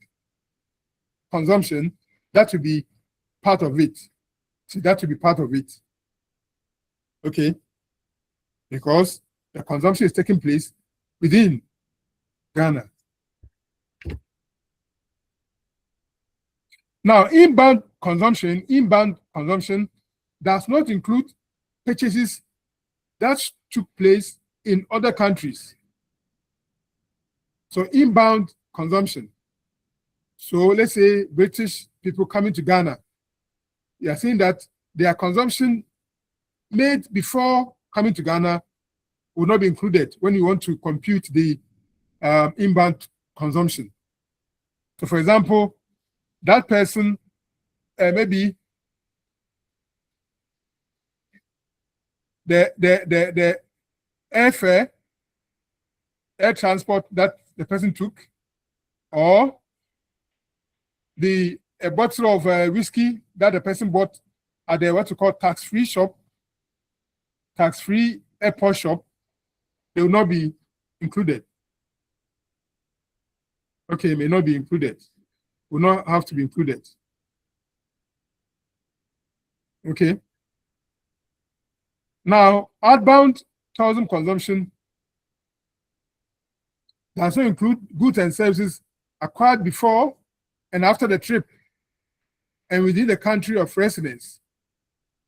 consumption, that will be part of it. See, that will be part of it. Okay? Because the consumption is taking place within Ghana. Now, inbound consumption does not include purchases that took place in other countries. So inbound consumption. So let's say British people coming to Ghana, you are saying that their consumption made before coming to Ghana will not be included when you want to compute the inbound consumption. So for example, that person maybe the airfare, air transport that the person took, or a bottle of whiskey that the person bought at the what you call tax-free shop, tax-free airport shop, they will not be included. Okay, may not be included. Will not have to be included. Okay. Now, outbound tourism consumption does not include goods and services acquired before and after the trip and within the country of residence.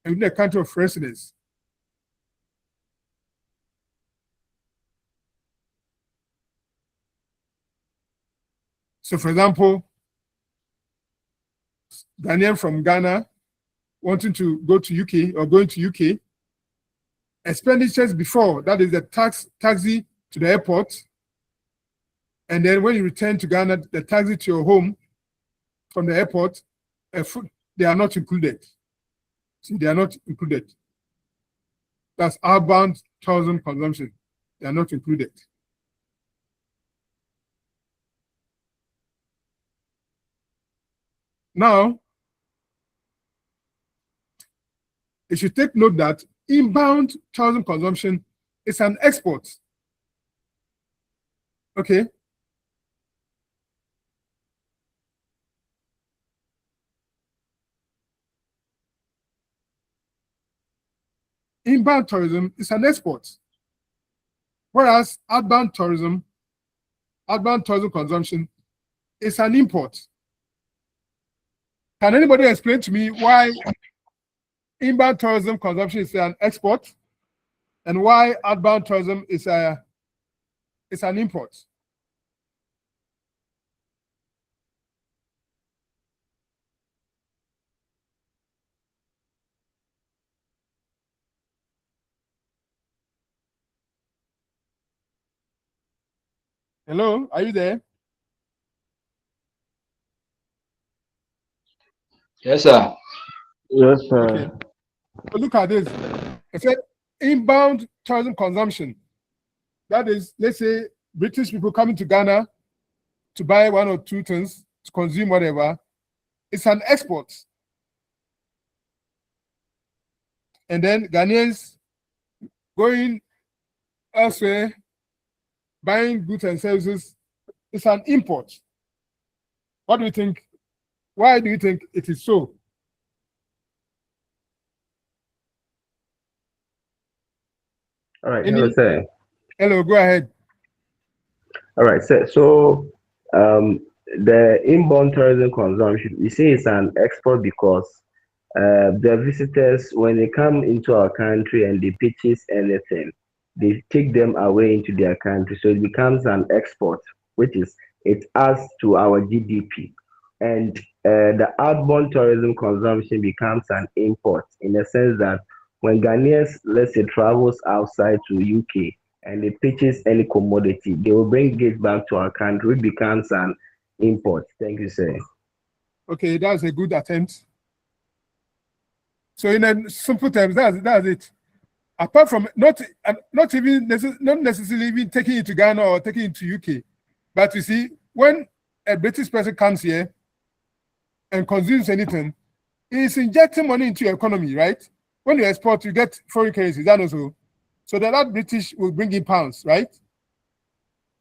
And within the country of residence. So, for example, Ghanaian from Ghana wanting to go to UK or going to UK, expenditures before, that is the taxi to the airport, and then when you return to Ghana, the taxi to your home from the airport, food, they are not included. See, they are not included. That's outbound tourism consumption. They are not included. Now, you should take note that inbound tourism consumption is an export. Okay. Inbound tourism is an export. Whereas outbound tourism consumption is an import. Can anybody explain to me why inbound tourism consumption is an export and why outbound tourism is an import? Hello, are you there? Yes, sir. Yes, sir. Okay. So look at this. I said inbound tourism consumption. That is, let's say British people coming to Ghana to buy 1 or 2 things, to consume whatever. It's an export. And then Ghanaians going elsewhere, buying goods and services, it's an import. What do you think? Why do you think it is so? All right, hello, sir. Hello, go ahead. All right, sir. So the inbound tourism consumption, you see, it's an export because the visitors, when they come into our country and they purchase anything, they take them away into their country. So it becomes an export, which is it adds to our GDP. And the outbound tourism consumption becomes an import in the sense that when Ghanaians, let's say, travels outside to UK and they purchase any commodity, they will bring it back to our country, which becomes an import. Thank you, sir. Okay, that's a good attempt. So in a simple terms, that's it. Apart from not necessarily even taking it to Ghana or taking it to UK, but you see, when a British person comes here and consumes anything, he's injecting money into your economy, right? When you export, you get foreign currency. That also. So that British will bring in pounds, right?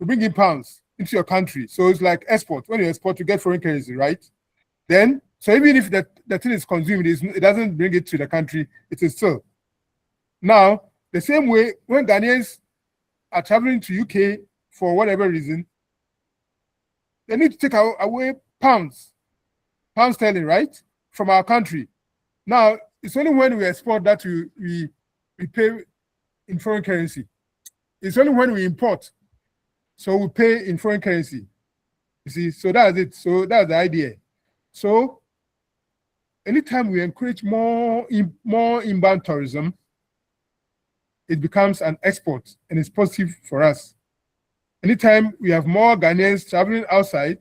will bring in pounds into your country. So it's like export. When you export, you get foreign currency, right? Then, so even if the thing is consumed, it doesn't bring it to the country, it is still. Now, the same way, when Ghanaians are traveling to UK for whatever reason, they need to take away pounds sterling, right? From our country. Now, it's only when we export that we pay in foreign currency. It's only when we import, so we pay in foreign currency. You see, so that's it. So that's the idea. So anytime we encourage more inbound tourism, it becomes an export and it's positive for us. Anytime we have more Ghanaians traveling outside,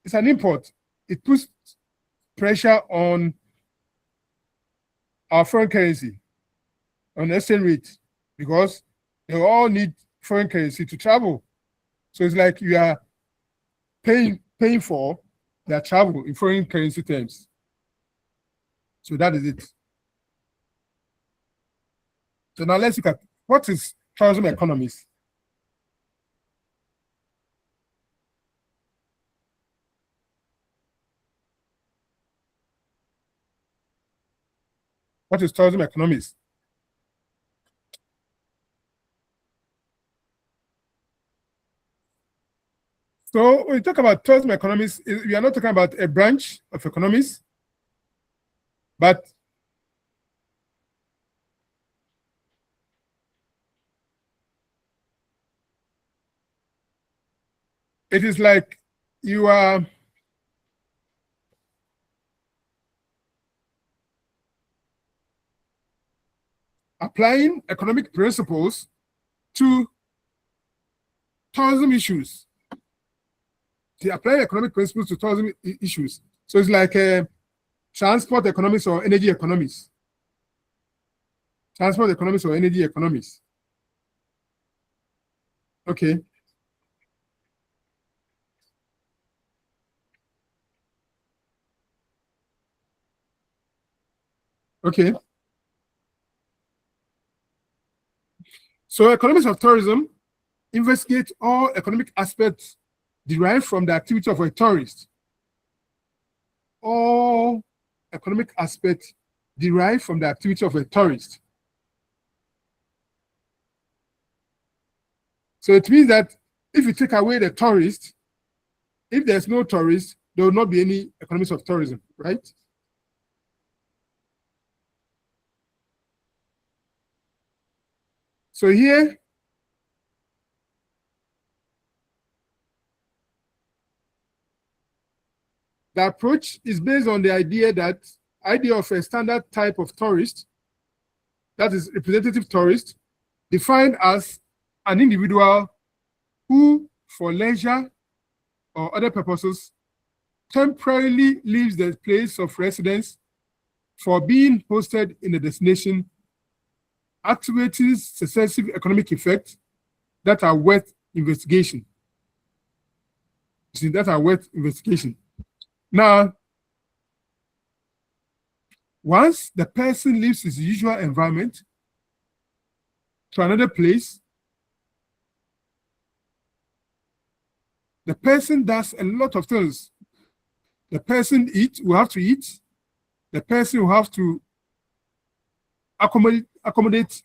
it's an import. It puts pressure on our foreign currency, on exchange rate, because they all need foreign currency to travel. So it's like you are paying for their travel in foreign currency terms. So that is it. So now let's look at what is tourism economies. What is tourism economies? So when we talk about tourism economies, we are not talking about a branch of economics, but it is like you are applying economic principles to tourism issues. They apply economic principles to tourism issues. So it's like transport economics or energy economics. Transport economics or energy economics. Okay. Okay. So economics of tourism investigate all economic aspects derived from the activity of a tourist. All economic aspects derived from the activity of a tourist. So it means that if you take away the tourist, if there's no tourist, there will not be any economics of tourism, right? So here, the approach is based on the idea of a standard type of tourist, that is representative tourist, defined as an individual who for leisure or other purposes temporarily leaves the place of residence for being hosted in the destination activating successive economic effects that are worth investigation. That are worth investigation. Now, once the person leaves his usual environment to another place, the person does a lot of things. The person will have to eat. The person will have to accommodate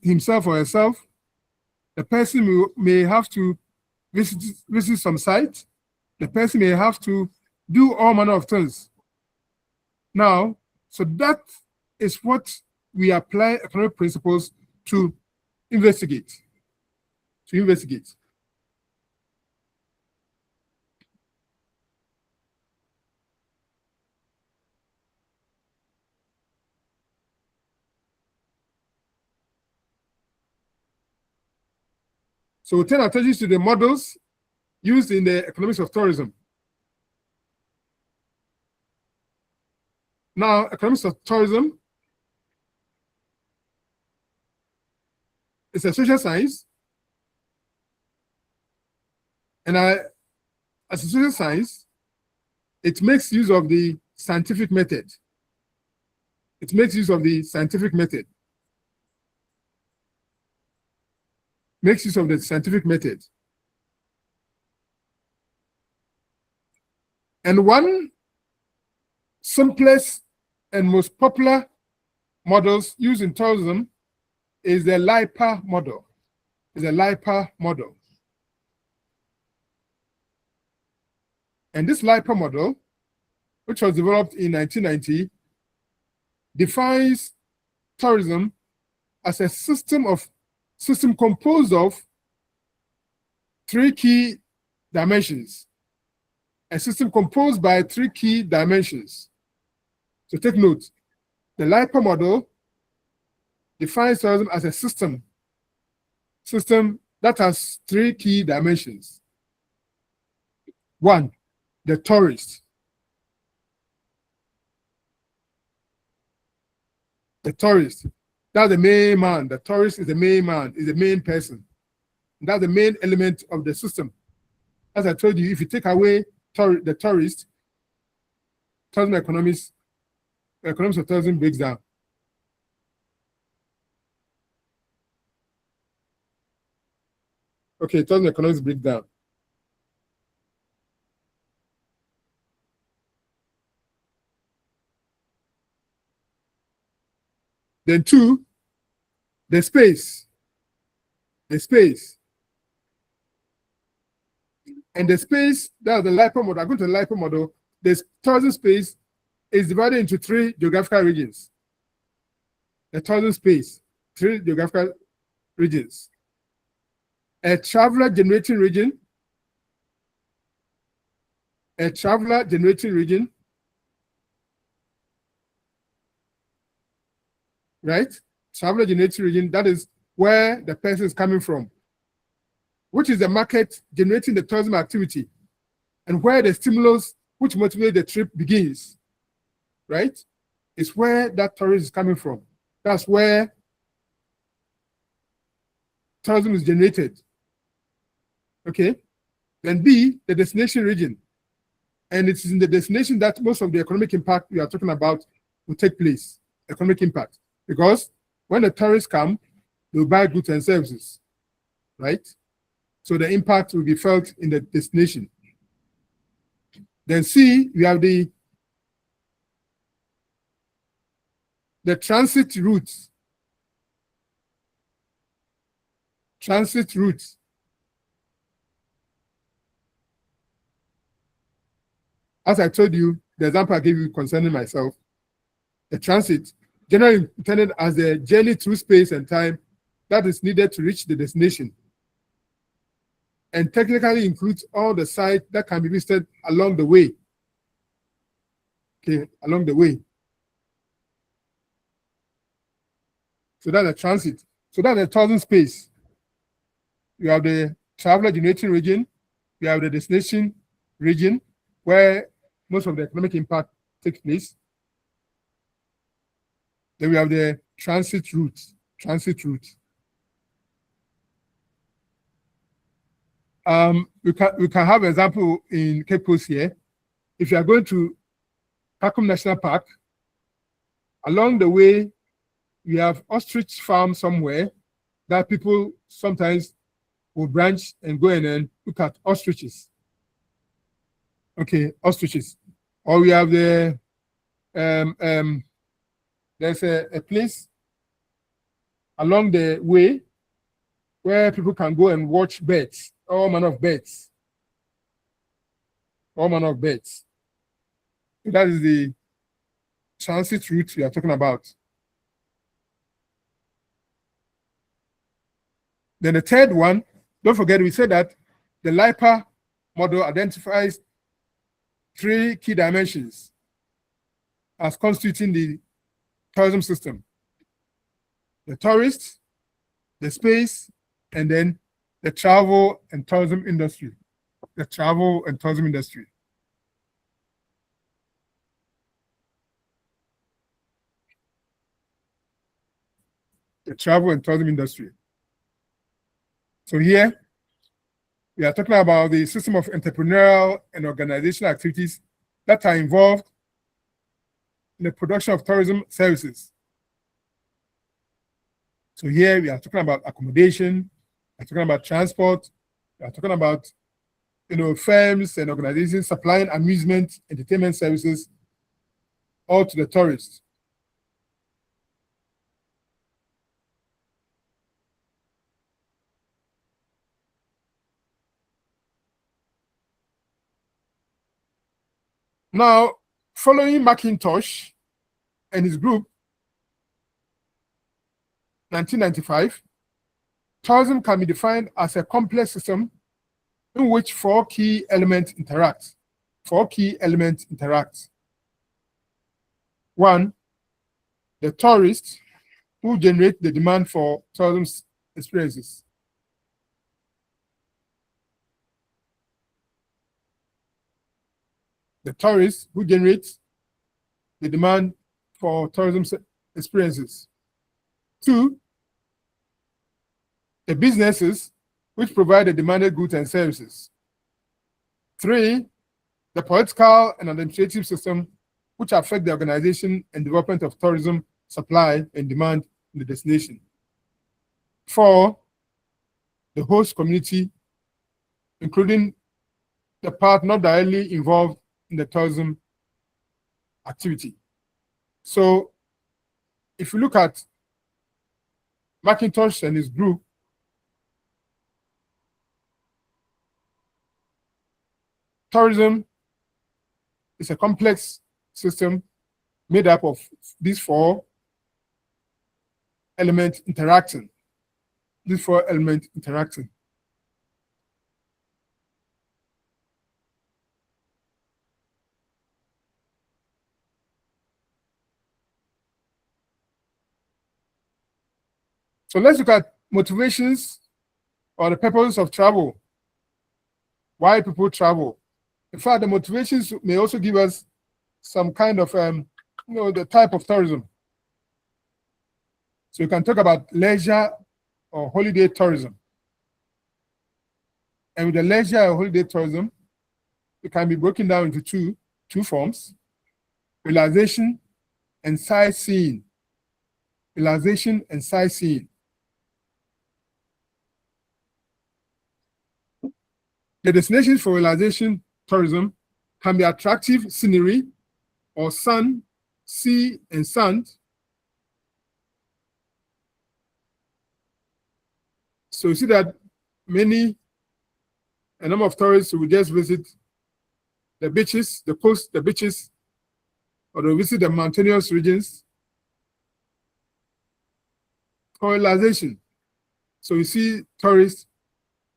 himself or herself. The person may have to visit some site. The person may have to do all manner of things. Now, so that is what we apply economic principles to investigate. So we turn attention to the models used in the economics of tourism. Now, economics of tourism is a social science, and as a social science, it makes use of the scientific method. Makes use of the scientific method. And one simplest and most popular models used in tourism is the LIPA model. And this LIPA model, which was developed in 1990, defines tourism as a system composed of three key dimensions. A system composed by three key dimensions. So take note, the LIPA model defines tourism as a system that has three key dimensions. One, the tourist. That's the main man. The tourist is the main man, is the main person. That's the main element of the system. As I told you, if you take away the tourist, tourism economics of tourism breaks down. Okay, tourism economics breaks down. Then two, the space. And the space, that's the LIPA model. According to the LIPA model, the tourism space is divided into three geographical regions. The tourism space, three geographical regions. A traveler generating region, right? Traveler generating region, that is where the person is coming from, which is the market generating the tourism activity, and where the stimulus which motivates the trip begins, right? It's where that tourist is coming from. That's where tourism is generated. Okay? Then B, the destination region. And it's in the destination that most of the economic impact we are talking about will take place, economic impact. Because when the tourists come, they'll buy goods and services, right? So the impact will be felt in the destination. Then C, we have the transit routes. As I told you, the example I gave you concerning myself, the transit, generally intended as the journey through space and time that is needed to reach the destination, and technically includes all the sites that can be visited along the way. Okay, along the way. So that's the transit. So that's the tourism space. You have the traveler generating region, we have the destination region, where most of the economic impact takes place. Then we have the transit route. We can have an example in Cape Coast here. If you are going to Kakum National Park, along the way, we have ostrich farm somewhere that people sometimes will branch and go in and look at ostriches. Okay, ostriches. Or we have the there's a place along the way where people can go and watch birds, all manner of birds. That is the transit route we are talking about. Then the third one, don't forget we said that the LIPA model identifies 3 key dimensions as constituting the tourism system: the tourist, the space, and then the travel and tourism industry. The travel and tourism industry. So here, we are talking about the system of entrepreneurial and organizational activities that are involved in the production of tourism services. So here we are talking about accommodation, we are talking about transport, we are talking about firms and organizations supplying amusement, entertainment services all to the tourists. Now, following McIntosh and his group, 1995, tourism can be defined as a complex system in which 4 key elements interact. 1, the tourists who generate the demand for tourism experiences. The tourists who generate the demand for tourism experiences. 2, the businesses which provide the demanded goods and services. 3, the political and administrative system which affect the organization and development of tourism supply and demand in the destination. 4, the host community, including the part not directly involved in the tourism activity. So if you look at McIntosh and his group, tourism is a complex system made up of these 4 elements interacting. So let's look at motivations or the purpose of travel. Why people travel. In fact, the motivations may also give us some kind of, the type of tourism. So you can talk about leisure or holiday tourism. And with the leisure or holiday tourism, it can be broken down into two forms: relaxation and sightseeing. The destinations for relaxation tourism can be attractive scenery or sun, sea, and sand. So you see that a number of tourists will just visit the beaches, the coast, the beaches, or they'll visit the mountainous regions for relaxation. So you see tourists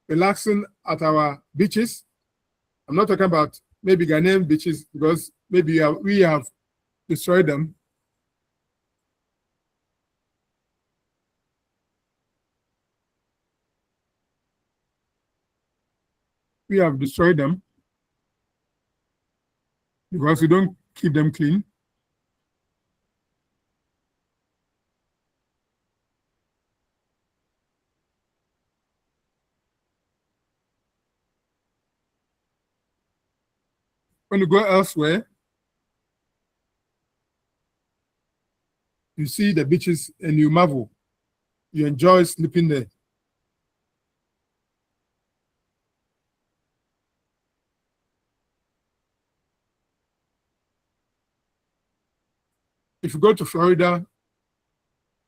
relaxing at our beaches. I'm not talking about maybe Ghanaian beaches because maybe we have destroyed them. we have destroyed them because we don't keep them clean. When you go elsewhere, you see the beaches and you marvel. You enjoy sleeping there. If you go to Florida,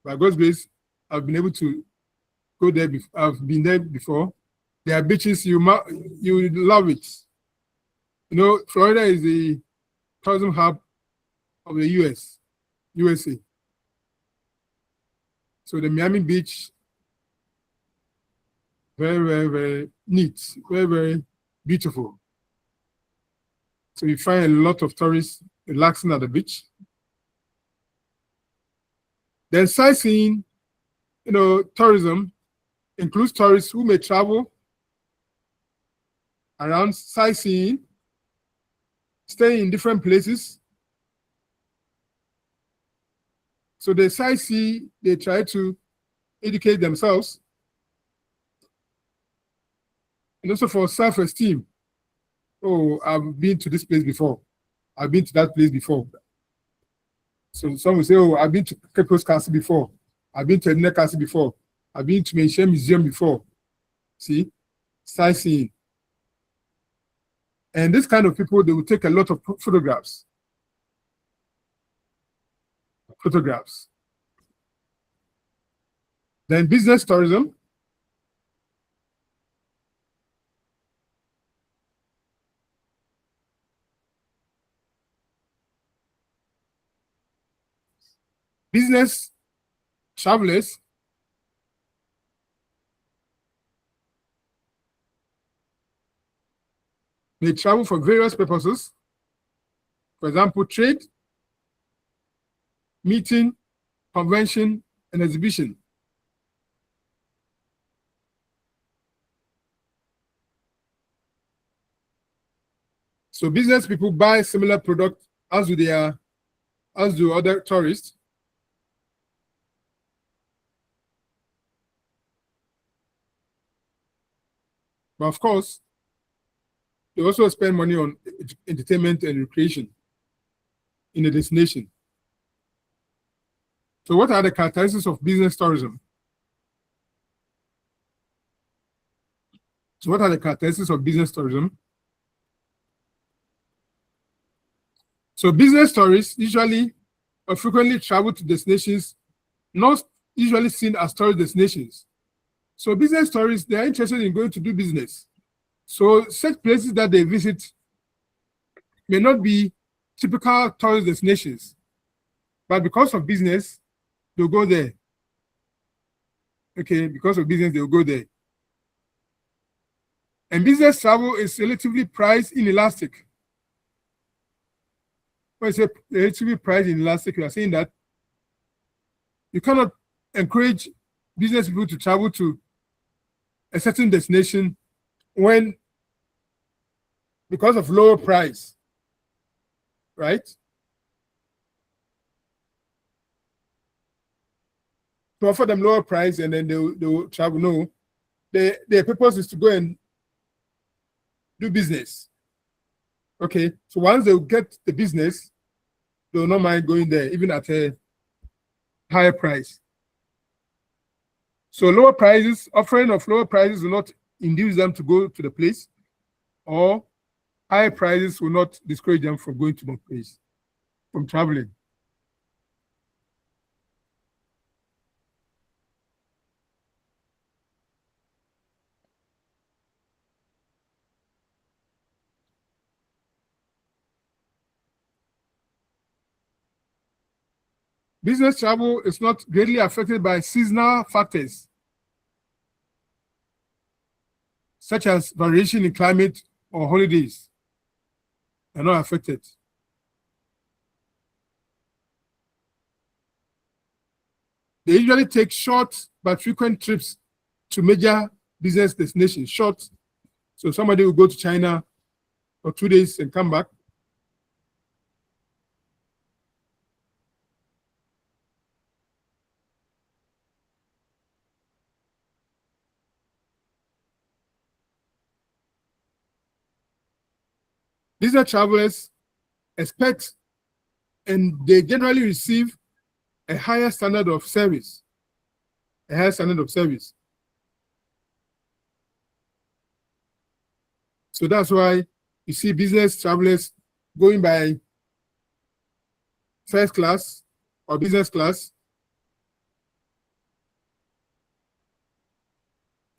by God's grace, I've been able to go there. I've been there before. There are beaches you love it. You know, Florida is the tourism hub of the USA. So the Miami Beach, very, very, very neat, very, very beautiful. So you find a lot of tourists relaxing at the beach. Then sightseeing, you know, tourism includes tourists who may travel around sightseeing, stay in different places. So they sightsee, they try to educate themselves. And also for self-esteem. Oh, I've been to this place before. I've been to that place before. So some will say, oh, I've been to Cape Coast Castle before. I've been to Edna Castle before. I've been to Menchire Museum before. See? Sightseeing. And this kind of people, they will take a lot of photographs. Then business tourism. Business travelers may travel for various purposes. For example, trade, meeting, convention, and exhibition. So business people buy similar products as do other tourists. But of course, they also spend money on entertainment and recreation in a destination. So what are the characteristics of business tourism? So business tourists usually or frequently travel to destinations not usually seen as tourist destinations. So business tourists, they are interested in going to do business. So such places that they visit may not be typical tourist destinations, but because of business, they'll go there. Okay, because of business, they'll go there. And business travel is relatively price inelastic. When I say relatively price inelastic, you are saying that you cannot encourage business people to travel to a certain destination when, because of lower price, right? To offer them lower price and then they will travel. No, their purpose is to go and do business. Okay, so once they get the business, they will not mind going there, even at a higher price. So lower prices, offering of lower prices will not induce them to go to the place, or higher prices will not discourage them from going to the place, from traveling. Business travel is not greatly affected by seasonal factors, such as variation in climate or holidays. They are not affected. They usually take short but frequent trips to major business destinations, short So somebody will go to China for 2 days and come back. These are travelers expect, and they generally receive a higher standard of service. A higher standard of service. So that's why you see business travelers going by first class or business class.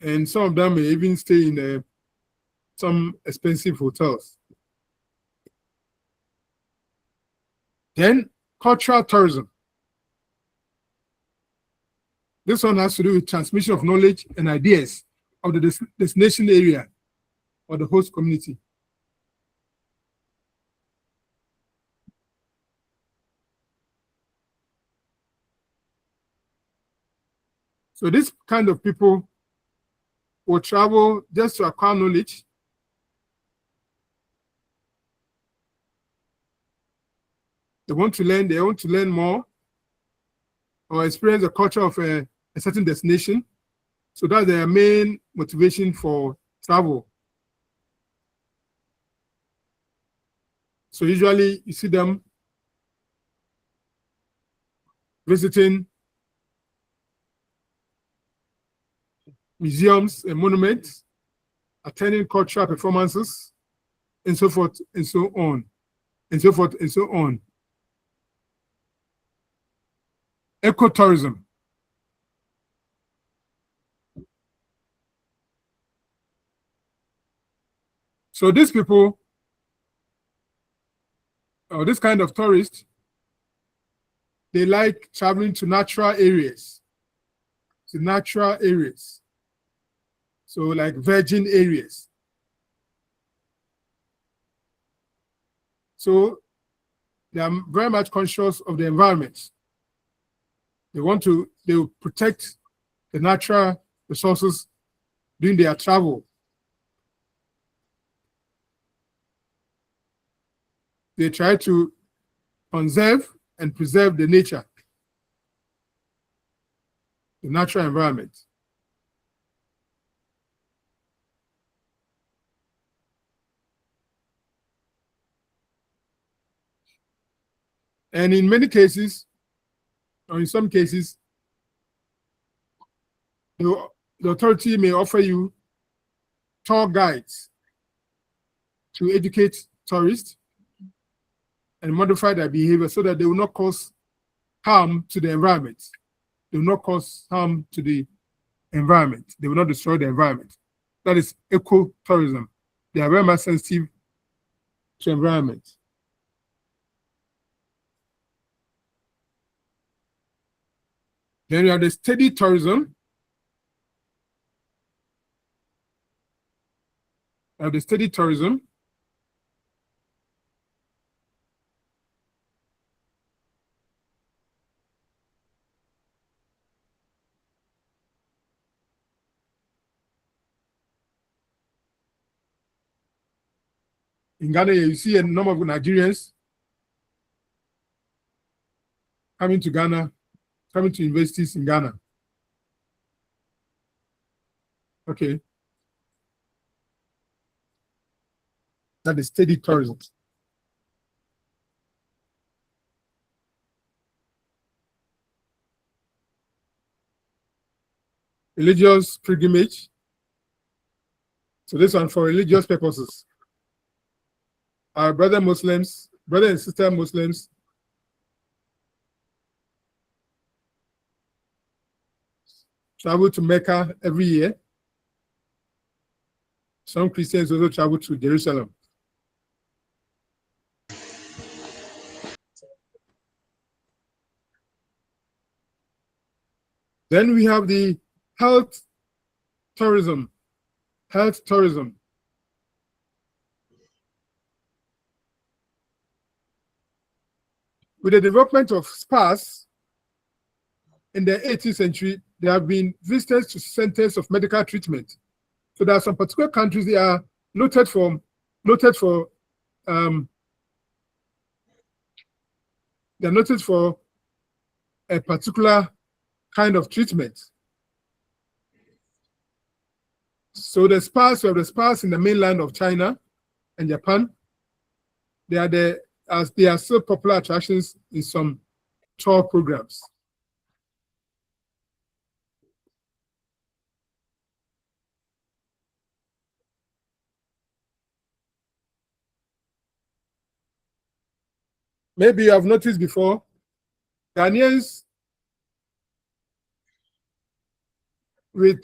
And some of them may even stay in some expensive hotels. Then cultural tourism. This one has to do with transmission of knowledge and ideas of the destination area or the host community. So this kind of people will travel just to acquire knowledge. They want to learn more or experience the culture of a certain destination. So that's their main motivation for travel. So usually you see them visiting museums and monuments, attending cultural performances, and so forth and so on, and so forth and so on. Ecotourism. So these people, or this kind of tourists, they like traveling to natural areas. To natural areas. So like virgin areas. So they are very much conscious of the environment. They will protect the natural resources during their travel. They try to conserve and preserve the nature, the natural environment. And in many cases, or in some cases, the authority may offer you tour guides to educate tourists and modify their behavior so that they will not cause harm to the environment. They will not cause harm to the environment. They will not destroy the environment. That is ecotourism. They are very much sensitive to environment. Then you have the steady tourism. The steady tourism. In Ghana, you see a number of Nigerians coming to Ghana, coming to universities in Ghana. Okay. That is steady tourism. Religious pilgrimage. So this one for religious purposes. Our brother and sister Muslims travel to Mecca every year. Some Christians also travel to Jerusalem. Then we have the health tourism. Health tourism. With the development of spas in the 18th century, there have been visitors to centers of medical treatment So there are some particular countries they are noted for they're noted for a particular kind of treatment. So the spas, we have the spas in the mainland of China and Japan. They are still popular attractions in some tour programs. Maybe you have noticed before, Ghanaians with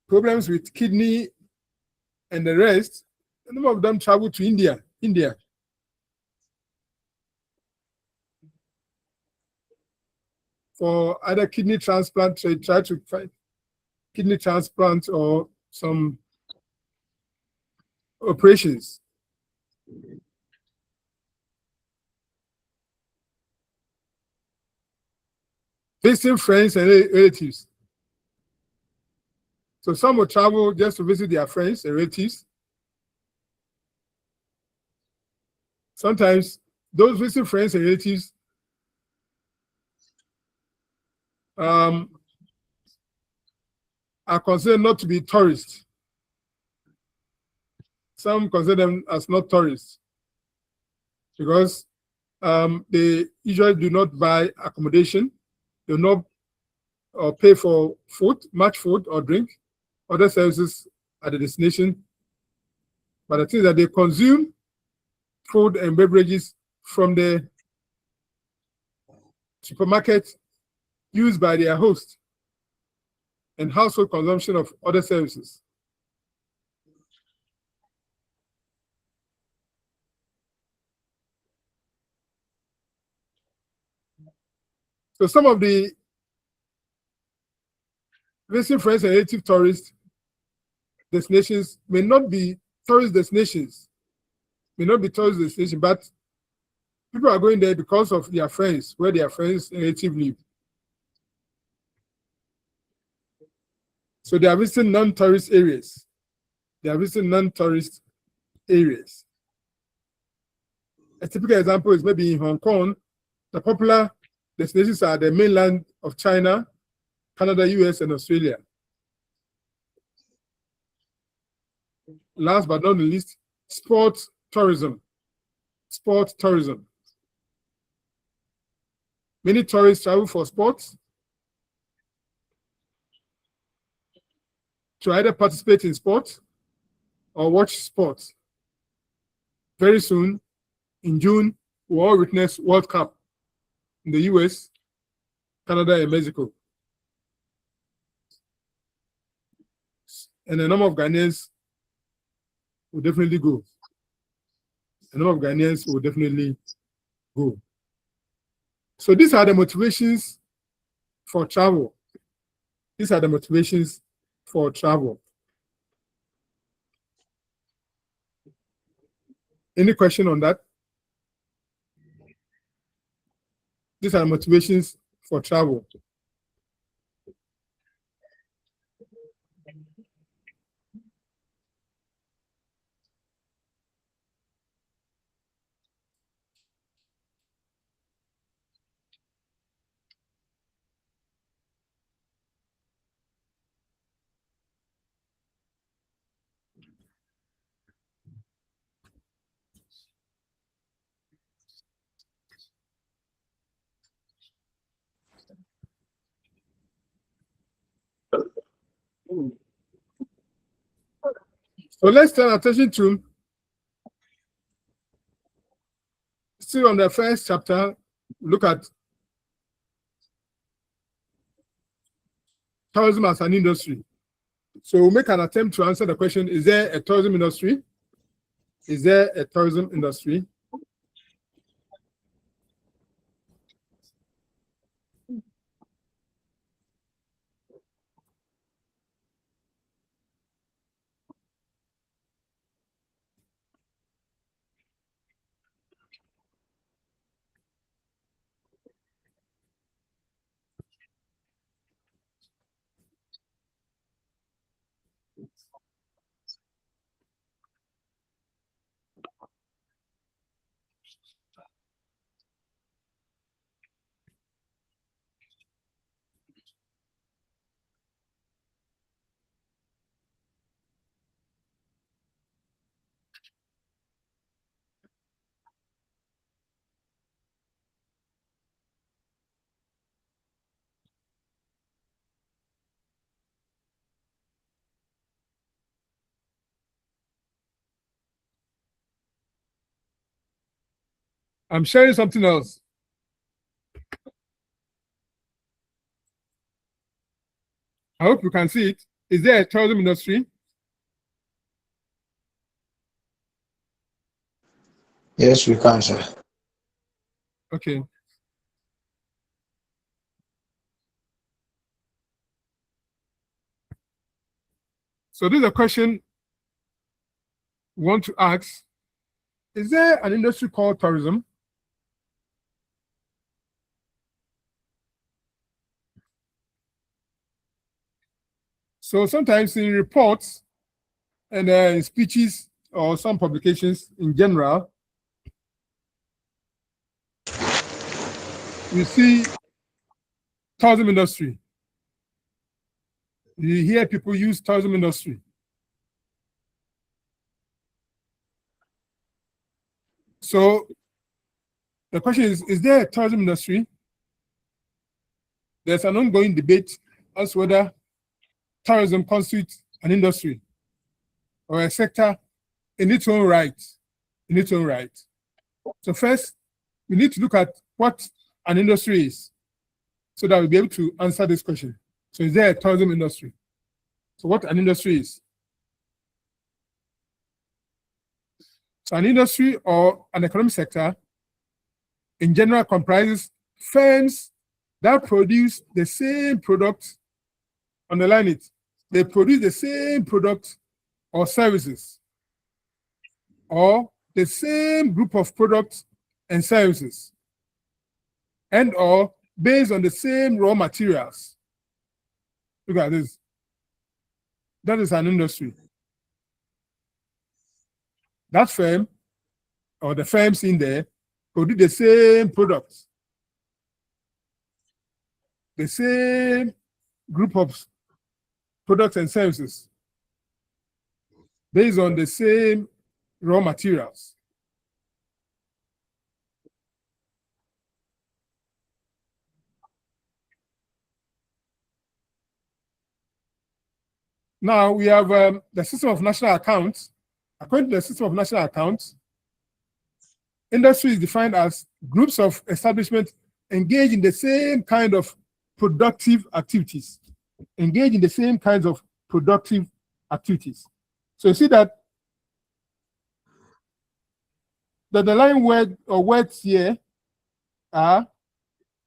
problems with kidney and the rest, a number of them travel to India. For either kidney transplant, try to find kidney transplant or some operations. Visiting friends and relatives. So some will travel just to visit their friends and relatives. Sometimes those visiting friends and relatives are considered not to be tourists. Some consider them as not tourists because they usually do not buy accommodation, do not pay for food, much food or drink, other services at the destination. But the thing is that they consume food and beverages from the supermarket used by their host and household consumption of other services. So some of the visiting friends and relative tourist destinations may not be tourist destinations, but people are going there because of their friends, where their friends and relatives live. So they are visiting non-tourist areas. A typical example is maybe in Hong Kong, the popular destinations are the mainland of China, Canada, US, and Australia. Last but not least, sports tourism. Many tourists travel for sports, to either participate in sports or watch sports. Very soon, in June, we'll all witness World Cup in the US, Canada, and Mexico. And a number of Ghanaians will definitely go. So these are the motivations for travel. Any question on that? These are motivations for travel. So let's turn attention to, still on the first chapter, look at tourism as an industry. So we'll make an attempt to answer the question, is there a tourism industry? I'm sharing something else. I hope you can see it. Is there a tourism industry? Yes, we can, sir. Okay. So this is a question we want to ask. Is there an industry called tourism? So sometimes in reports and in speeches or some publications in general, you see tourism industry. You hear people use tourism industry. So the question is there a tourism industry? There's an ongoing debate as to whether tourism constitutes an industry or a sector in its own right. In its own right. So first, we need to look at what an industry is so that we'll be able to answer this question. So is there a tourism industry? So what an industry is? So an industry or an economic sector in general comprises firms that produce the same product, underline it, they produce the same product or services, or the same group of products and services, and or based on the same raw materials. Look at this. That is an industry. That firm or the firms in there produce the same products, the same group of products and services based on the same raw materials. Now we have the system of national accounts. According to the system of national accounts, industry is defined as groups of establishments engaged in the same kind of productive activities. Engage in the same kinds of productive activities. So you see that the underlying word or words here are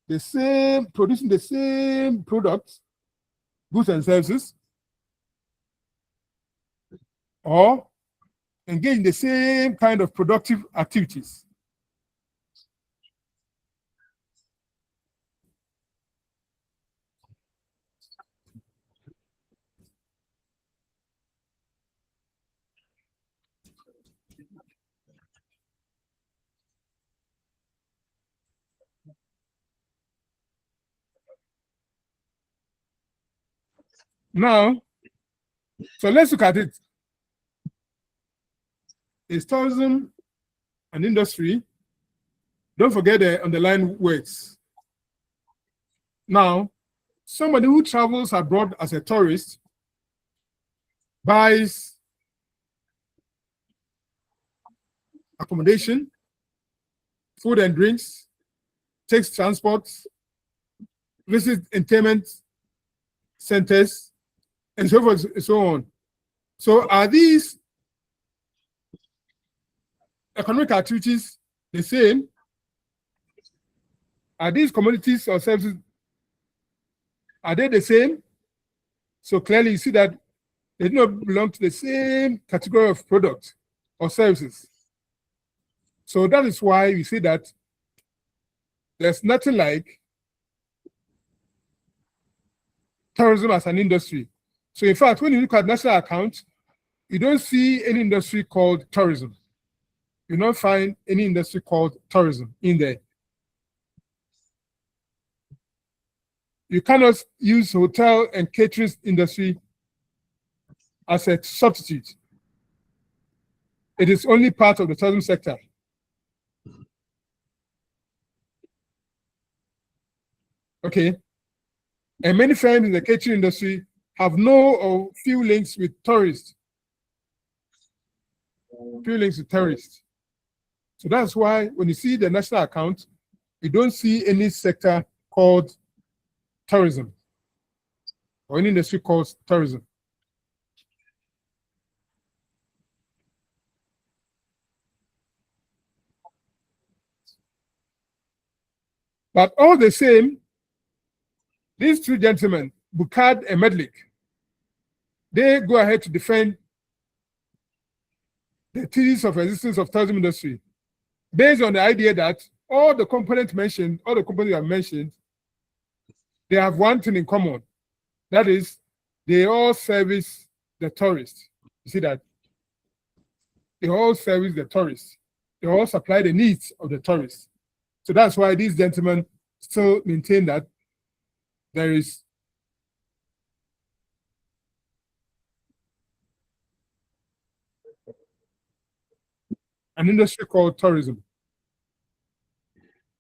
the same, producing the same products, goods and services, or engage in the same kind of productive activities. Now, so let's look at it. Is tourism an industry? Don't forget the underlying words. Now, somebody who travels abroad as a tourist buys accommodation, food and drinks, takes transport, visits entertainment centers, and so forth and so on. So are these economic activities the same? Are these commodities or services, are they the same? So clearly you see that they do not belong to the same category of products or services. So that is why we say that there's nothing like tourism as an industry. So in fact, when you look at national accounts, you don't see any industry called tourism. You don't find any industry called tourism in there. You cannot use hotel and catering industry as a substitute. It is only part of the tourism sector. Okay. And many firms in the catering industry have no or few links with tourists. Few links with tourists. So that's why when you see the national account, you don't see any sector called tourism or any industry called tourism. But all the same, these two gentlemen, Bukad and Medlik, they go ahead to defend the thesis of existence of tourism industry based on the idea that all the components mentioned, all the companies I mentioned, they have one thing in common. That is, they all service the tourists. You see that? They all service the tourists. They all supply the needs of the tourists. So that's why these gentlemen still maintain that there is an industry called tourism.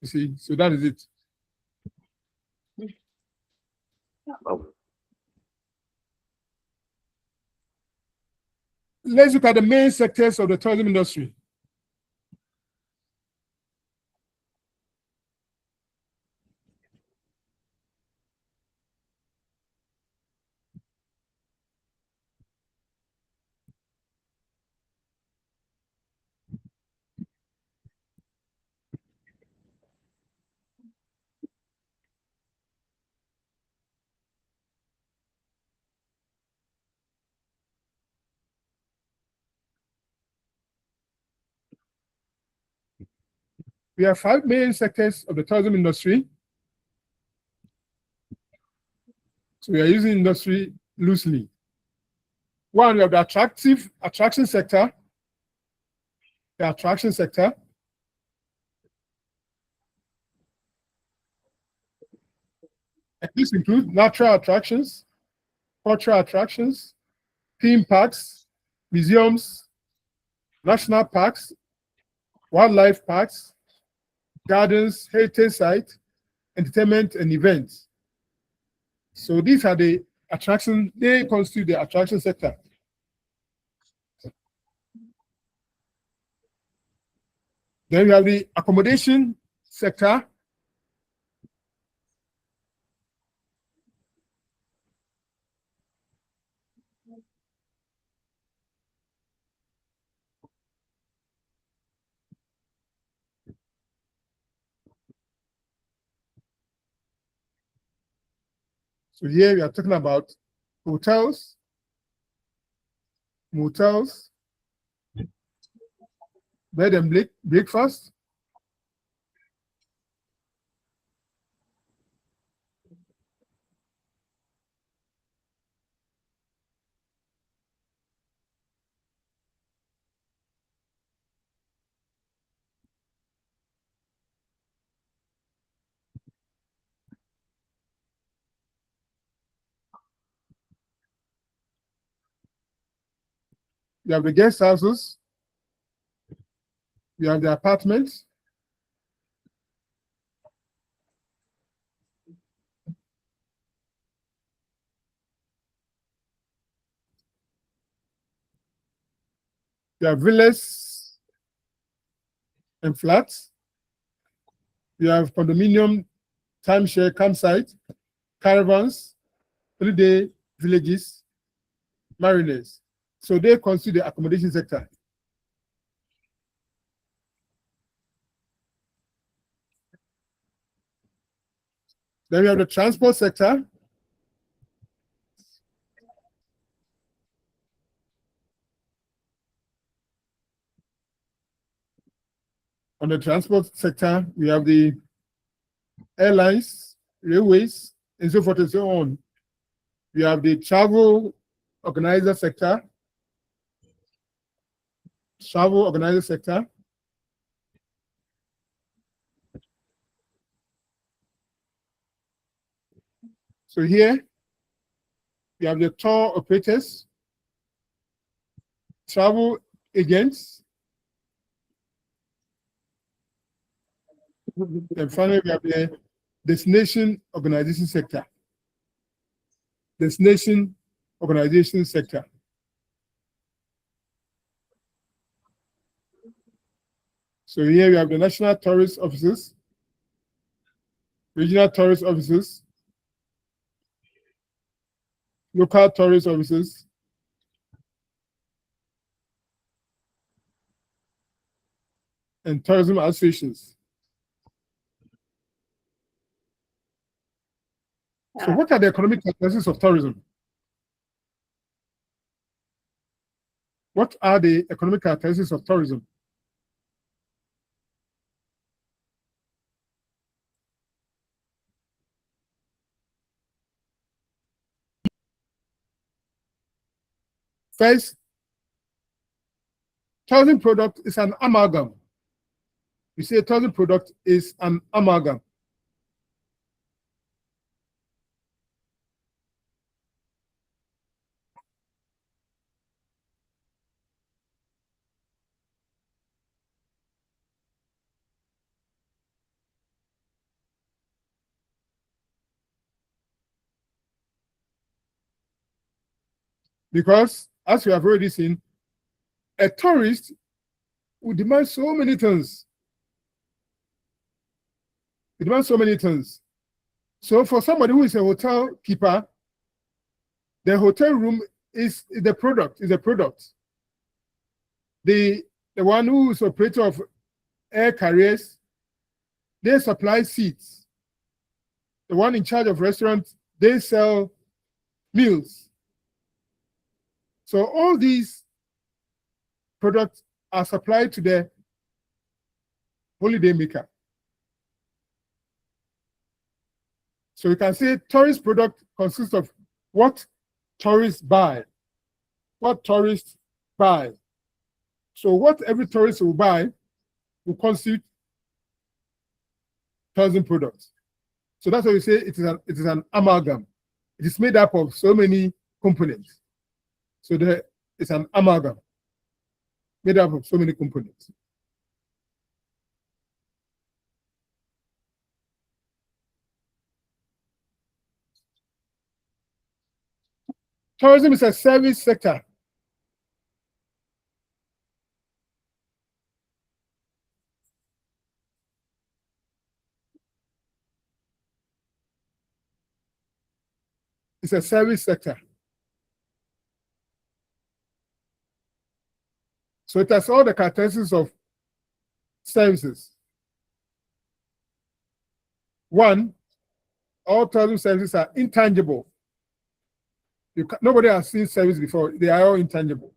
You see, so that is it. Let's look at the main sectors of the tourism industry. We have 5 main sectors of the tourism industry. So we are using industry loosely. One, we have the attraction sector. The attraction sector. And this includes natural attractions, cultural attractions, theme parks, museums, national parks, wildlife parks, gardens, heritage sites, entertainment, and events. So these are the attractions, they constitute the attraction sector. Then we have the accommodation sector. So here we are talking about hotels, motels, bed and breakfast, you have the guest houses, you have the apartments, you have villas and flats, you have condominium, timeshare, campsite, caravans, 3-day villages, mariners. So they constitute the accommodation sector. Then we have the transport sector. On the transport sector, we have the airlines, railways, and so forth and so on. We have the travel organizer sector. Travel organizer sector. So here, we have the tour operators, travel agents, and finally we have the destination organization sector. Destination organization sector. So here we have the national tourist offices, regional tourist offices, local tourist offices, and tourism associations. So what are the economic characteristics of tourism? What are the economic characteristics of tourism? First, tourism product is an amalgam. You see, a tourism product is an amalgam. Because, as we have already seen, a tourist will demand so many things. It demands so many things. So for somebody who is a hotel keeper, the hotel room is the product, is a product. The one who is operator of air carriers, they supply seats. The one in charge of restaurants, they sell meals. So all these products are supplied to the holiday maker. So you can say tourist product consists of what tourists buy. What tourists buy. So what every tourist will buy will constitute tourism products. So that's why we say it is an amalgam. It is made up of so many components. So it's an amalgam made up of so many components. Tourism is a service sector. It's a service sector. So it has all the characteristics of services. One, all tourism services are intangible. Nobody has seen service before. They are all intangible.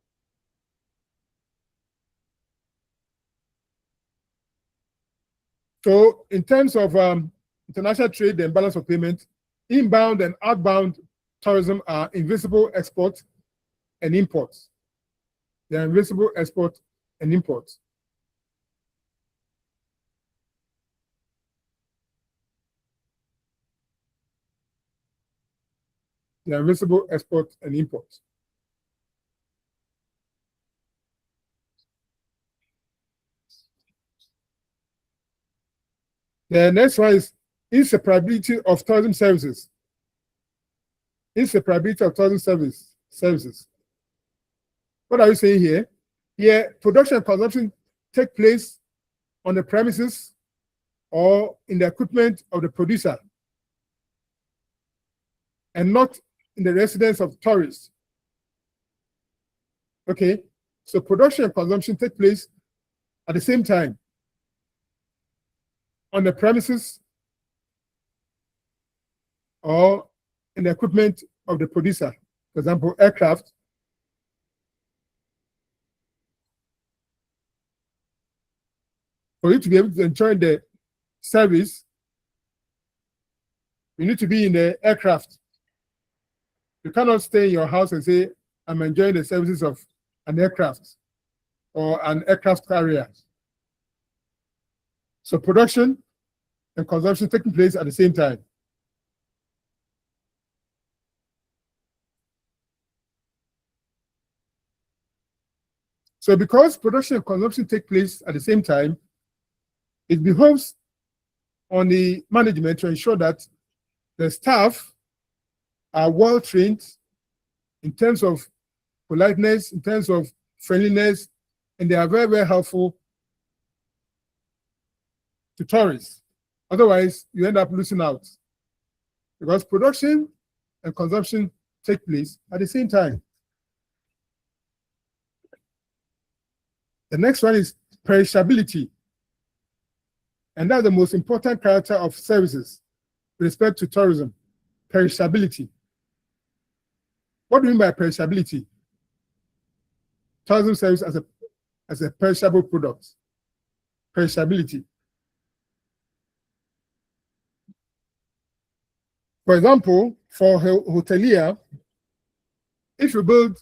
So in terms of international trade and balance of payment, inbound and outbound tourism are invisible export and imports. They are invisible export and imports. They are invisible export and imports. The next one is inseparability of tourism services. Inseparability of tourism services. What are you saying here? Here, production and consumption take place on the premises or in the equipment of the producer, and not in the residence of tourists. Okay, so production and consumption take place at the same time on the premises or in the equipment of the producer. For example, aircraft. For you to be able to enjoy the service, you need to be in the aircraft. You cannot stay in your house and say, I'm enjoying the services of an aircraft or an aircraft carrier. So production and consumption taking place at the same time. So because production and consumption take place at the same time, it behoves on the management to ensure that the staff are well trained in terms of politeness, in terms of friendliness, and they are very, very helpful to tourists. Otherwise, you end up losing out because production and consumption take place at the same time. The next one is perishability. And that's the most important character of services with respect to tourism, perishability. What do you mean by perishability? Tourism service as a perishable product. Perishability. For example, for a hotelier, if you build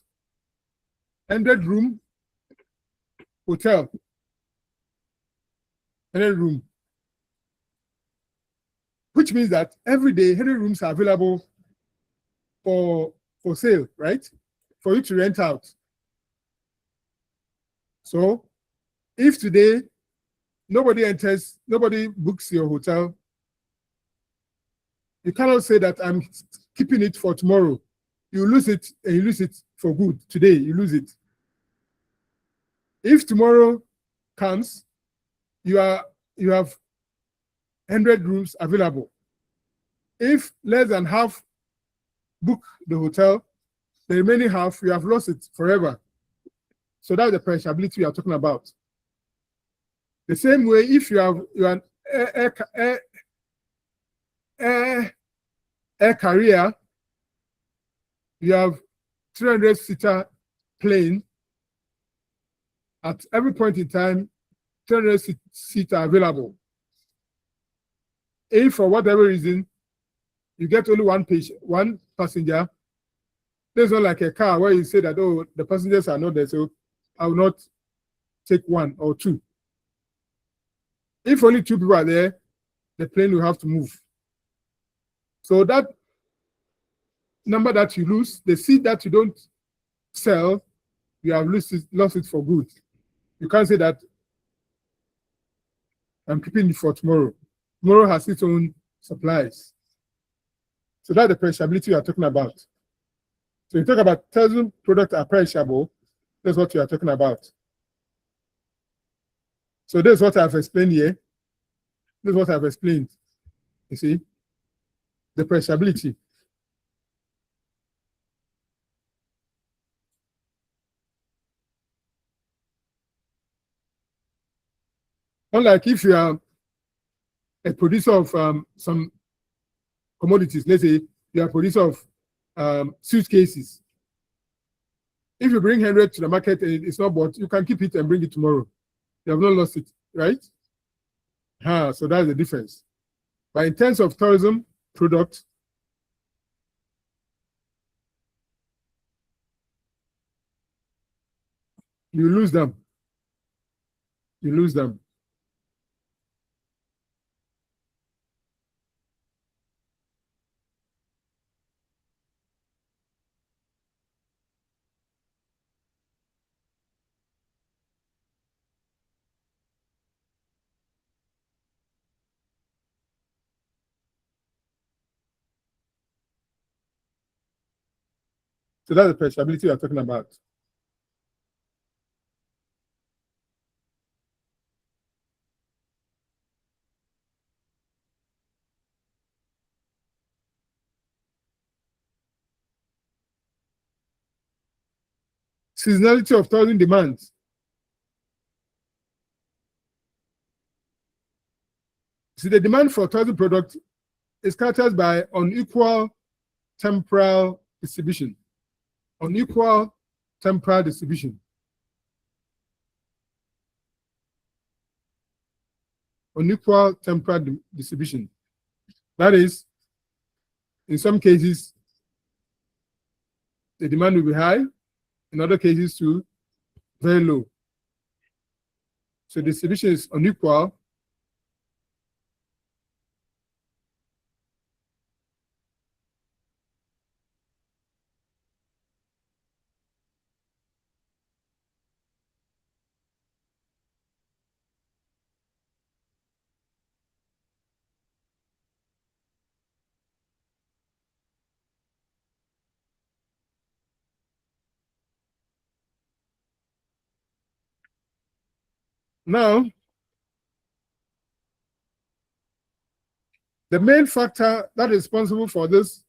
100-room hotel, 100-room, which means that every day 100 rooms are available for sale, right? For you to rent out. So if today nobody books your hotel, you cannot say that I'm keeping it for tomorrow. You lose it, and you lose it for good. Today, you lose it. If tomorrow comes, you have 100 rooms available. If less than half book the hotel, the remaining half, you have lost it forever. So that's the perishability we are talking about. The same way, if you are an air carrier, you have 300-seater plane. At every point in time, 300 seats are available. If for whatever reason you get only one passenger, there's not like a car where you say that, oh, the passengers are not there, so I will not take one or two. If only 2 people are there, the plane will have to move. So that number that you lose, the seat that you don't sell, you have lost it for good. You can't say that I'm keeping it for tomorrow. Tomorrow has its own supplies. So that's the perishability we are talking about. So you talk about tourism products are perishable, that's what you are talking about. So this is what I've explained here. This is what I've explained. You see, the perishability. Unlike if you are a producer of some commodities, let's say you are a producer of suitcases. If you bring 100 to the market and it's not bought, you can keep it and bring it tomorrow. You have not lost it, right? So that's the difference. But in terms of tourism product, you lose them. You lose them. So that's the perishability we are talking about. Seasonality of tourism demands. See, the demand for tourism product is characterized by unequal temporal distribution. Unequal temporal distribution. Unequal temporal distribution. That is, in some cases, the demand will be high, in other cases too, very low. So distribution is unequal. Now, The main factor that is responsible for this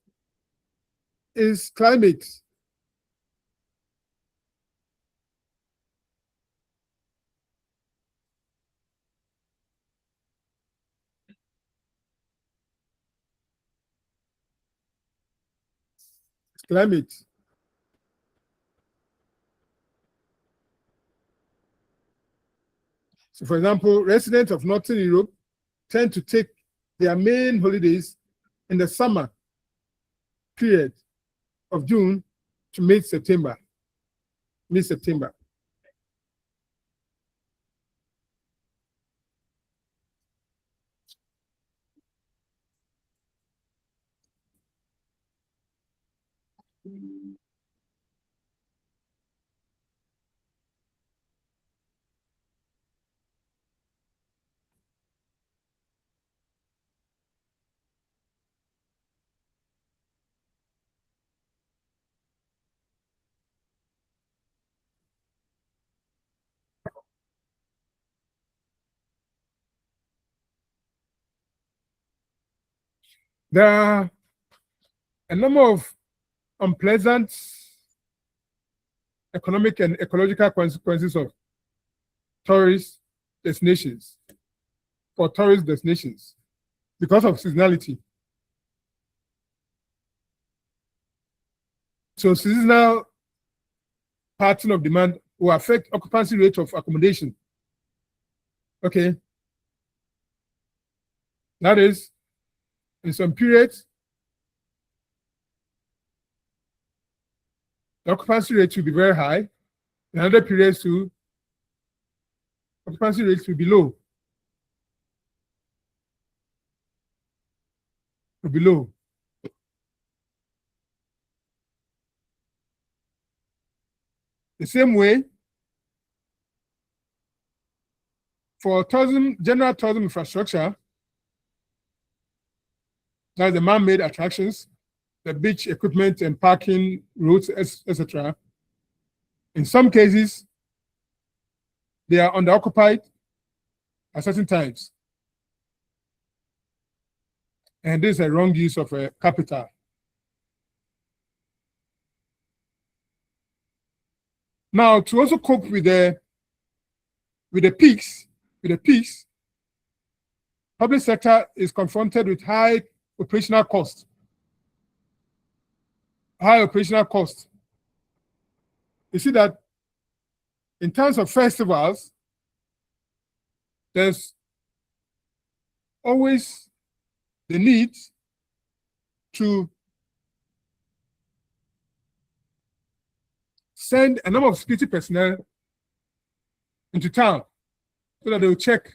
is climate. Climate. So, for example, residents of Northern Europe tend to take their main holidays in the summer period of June to mid-September. Mid-September. There are a number of unpleasant economic and ecological consequences of tourist destinations, for tourist destinations, because of seasonality. So seasonal pattern of demand will affect occupancy rate of accommodation. Okay. That is, in some periods, the occupancy rate will be very high. In other periods too, occupancy rates will be low. Will be low. The same way, for tourism, general tourism infrastructure, like the man-made attractions, the beach equipment and parking routes, etc. In some cases, they are underoccupied at certain times. And this is a wrong use of capital. Now, to also cope with the peaks, public sector is confronted with high operational costs. High operational costs. You see that in terms of festivals, there's always the need to send a number of security personnel into town so that they will check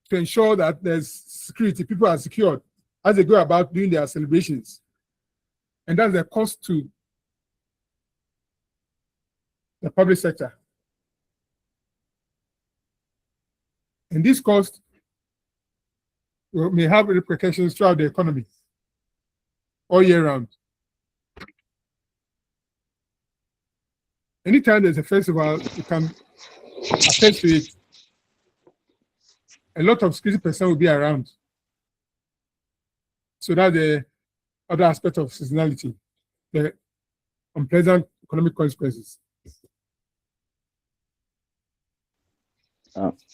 to ensure that there's security, people are secured as they go about doing their celebrations. And that's the cost to the public sector. And this cost may have repercussions throughout the economy all year round. Anytime there's a festival, you can attest to it. A lot of security personnel will be around. So that's the other aspect of seasonality, the unpleasant economic consequences.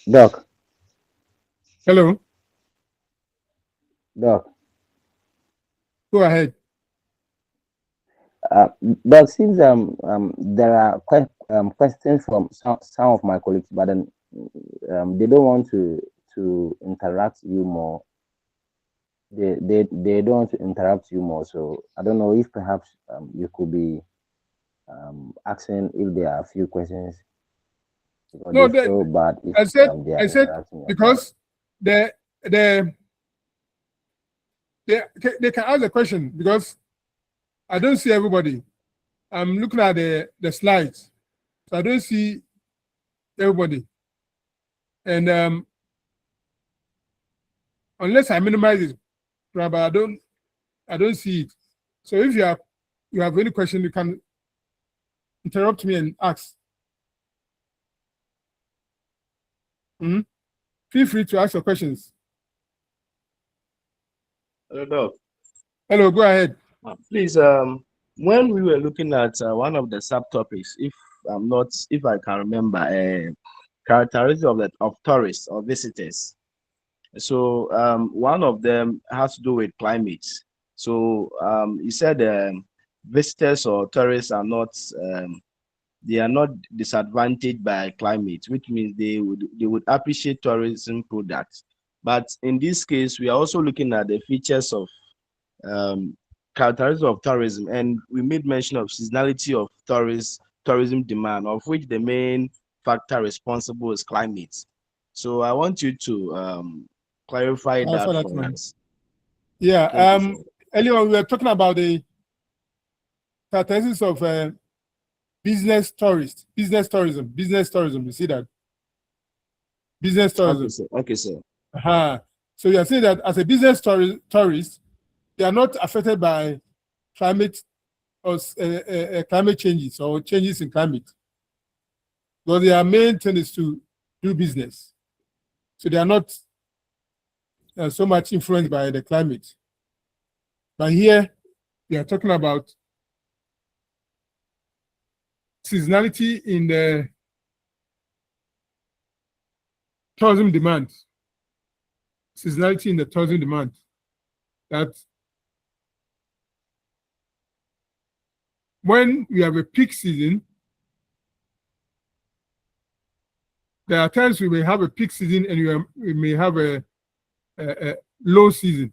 Doc. Hello. Doc. Go ahead. Doc, since there are questions from some of my colleagues, but then they don't want to interact you more. They don't want to interrupt you more. So I don't know if perhaps you could be asking if there are a few questions. No, so bad if, I said because they can ask the question, because I don't see everybody. I'm looking at the slides, so I don't see everybody. And unless I minimize it, but I don't see it. So if you have any question, you can interrupt me and ask. Feel free to ask your questions. Hello, Doc. Hello, go ahead. Please, when we were looking at one of the subtopics, if I can remember, characteristics of tourists or visitors. So one of them has to do with climate. So you said visitors or tourists are not disadvantaged by climate, which means they would appreciate tourism products. But in this case, we are also looking at the features of characteristics of tourism, and we made mention of seasonality of tourism demand, of which the main factor responsible is climate. So I want you to clarify that for us. Yeah. Earlier we were talking about the characteristics of business tourism. You see that? Business tourism. Okay, sir. So you are saying that as a business tourist, they are not affected by climate or climate changes or changes in climate. Because their main thing is to do business. So they are not so much influenced by the climate. But here, we are talking about seasonality in the tourism demand. Seasonality in the tourism demand. That when we have a peak season, there are times we may have a peak season and we may have a low season.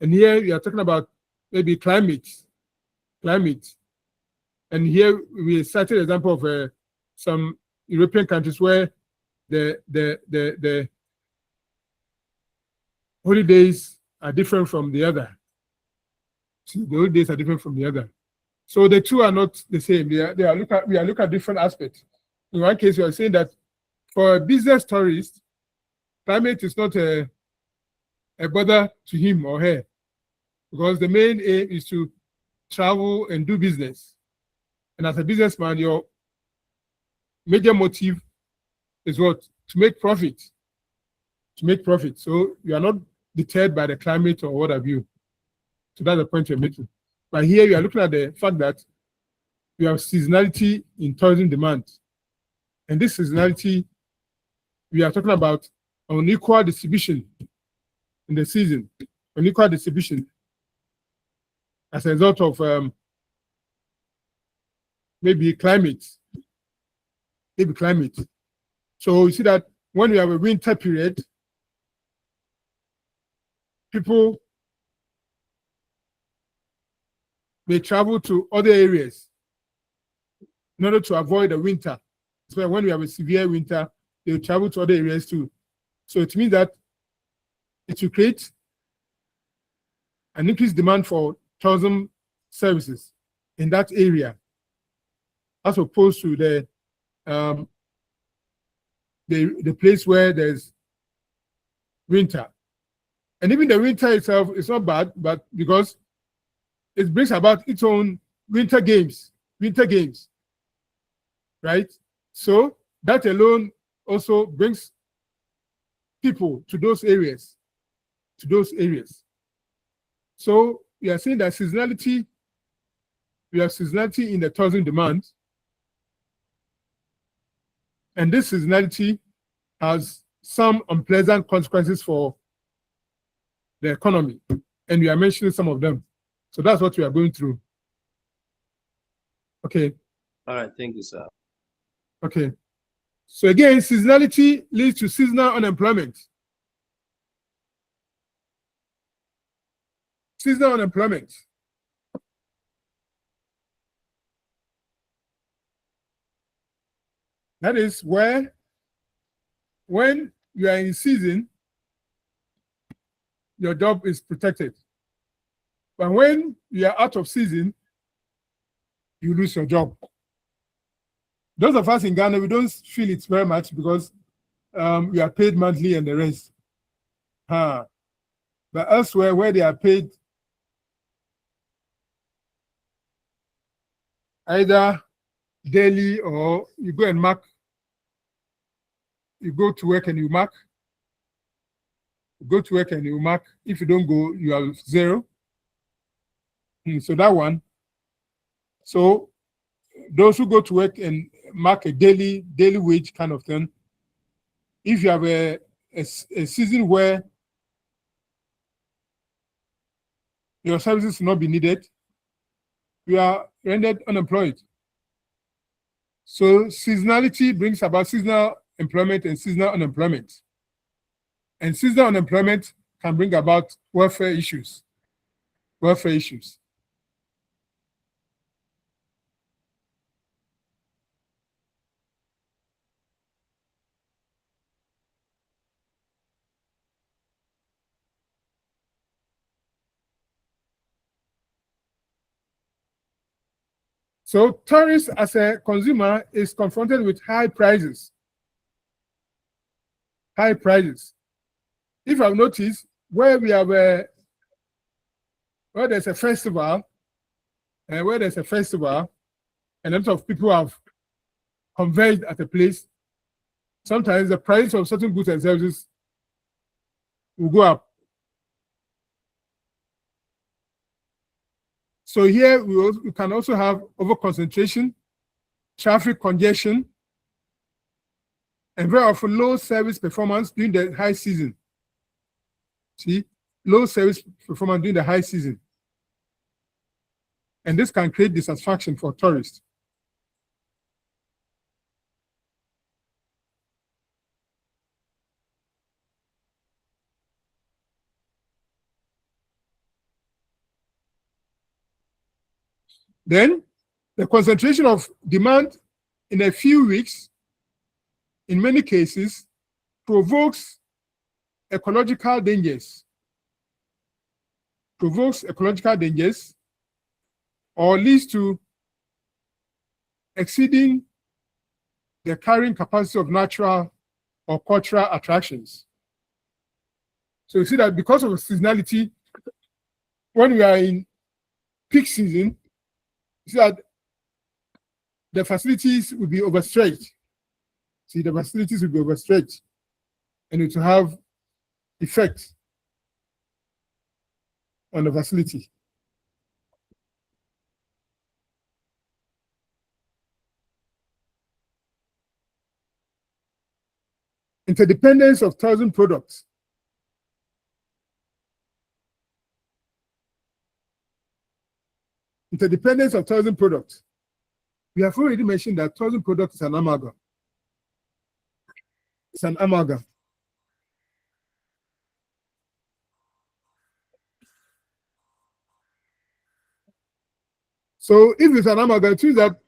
And here we are talking about maybe climate. And here we cited an example of some European countries where the holidays are different from the other. So the holidays are different from the other. So the two are not the same. We are looking at different aspects. In one case, we are saying that for a business tourist, climate is not a bother to him or her, because the main aim is to travel and do business. And as a businessman, your major motive is what? To make profit. So you are not deterred by the climate or what have you. So that's the point you're making. But here you are looking at the fact that you have seasonality in tourism demand. And this seasonality, we are talking about unequal distribution in the season, unequal distribution as a result of maybe climate. So you see that when we have a winter period, people may travel to other areas in order to avoid the winter. So when we have a severe winter, they will travel to other areas too. So it means that it will create an increased demand for tourism services in that area, as opposed to the place where there's winter. And even the winter itself is not bad, but because it brings about its own winter games, right? So that alone also brings people to those areas. So we are saying that seasonality, we have seasonality in the tourism demand. And this seasonality has some unpleasant consequences for the economy. And we are mentioning some of them. So that's what we are going through. Okay. All right, thank you, sir. Okay. So again, seasonality leads to seasonal unemployment. Seasonal unemployment. That is where, when you are in season, your job is protected. But when you are out of season, you lose your job. Those of us in Ghana, we don't feel it very much because we are paid monthly and the rest. But elsewhere, where they are paid either daily or you go and mark you go to work and you mark. You go to work and you mark. If you don't go, you have 0. So that one. So those who go to work and mark a daily wage kind of thing, if you have a season where your services will not be needed, you are rendered unemployed. So seasonality brings about seasonal employment and seasonal unemployment. And seasonal unemployment can bring about welfare issues. So tourists as a consumer is confronted with high prices. If I've noticed, where we have where there's a festival, and a lot of people have converged at a place, sometimes the price of certain goods and services will go up. So here we can also have over-concentration, traffic congestion, and very often low service performance during the high season. See, low service performance during the high season. And this can create dissatisfaction for tourists. Then, the concentration of demand in a few weeks, in many cases, provokes ecological dangers. Or leads to exceeding the carrying capacity of natural or cultural attractions. So you see that because of seasonality, when we are in peak season, you see that the facilities will be overstretched. And it will have effect on the facility. Interdependence of tourism products. We have already mentioned that tourism product is an amalgam. So if it's an amalgam, it means that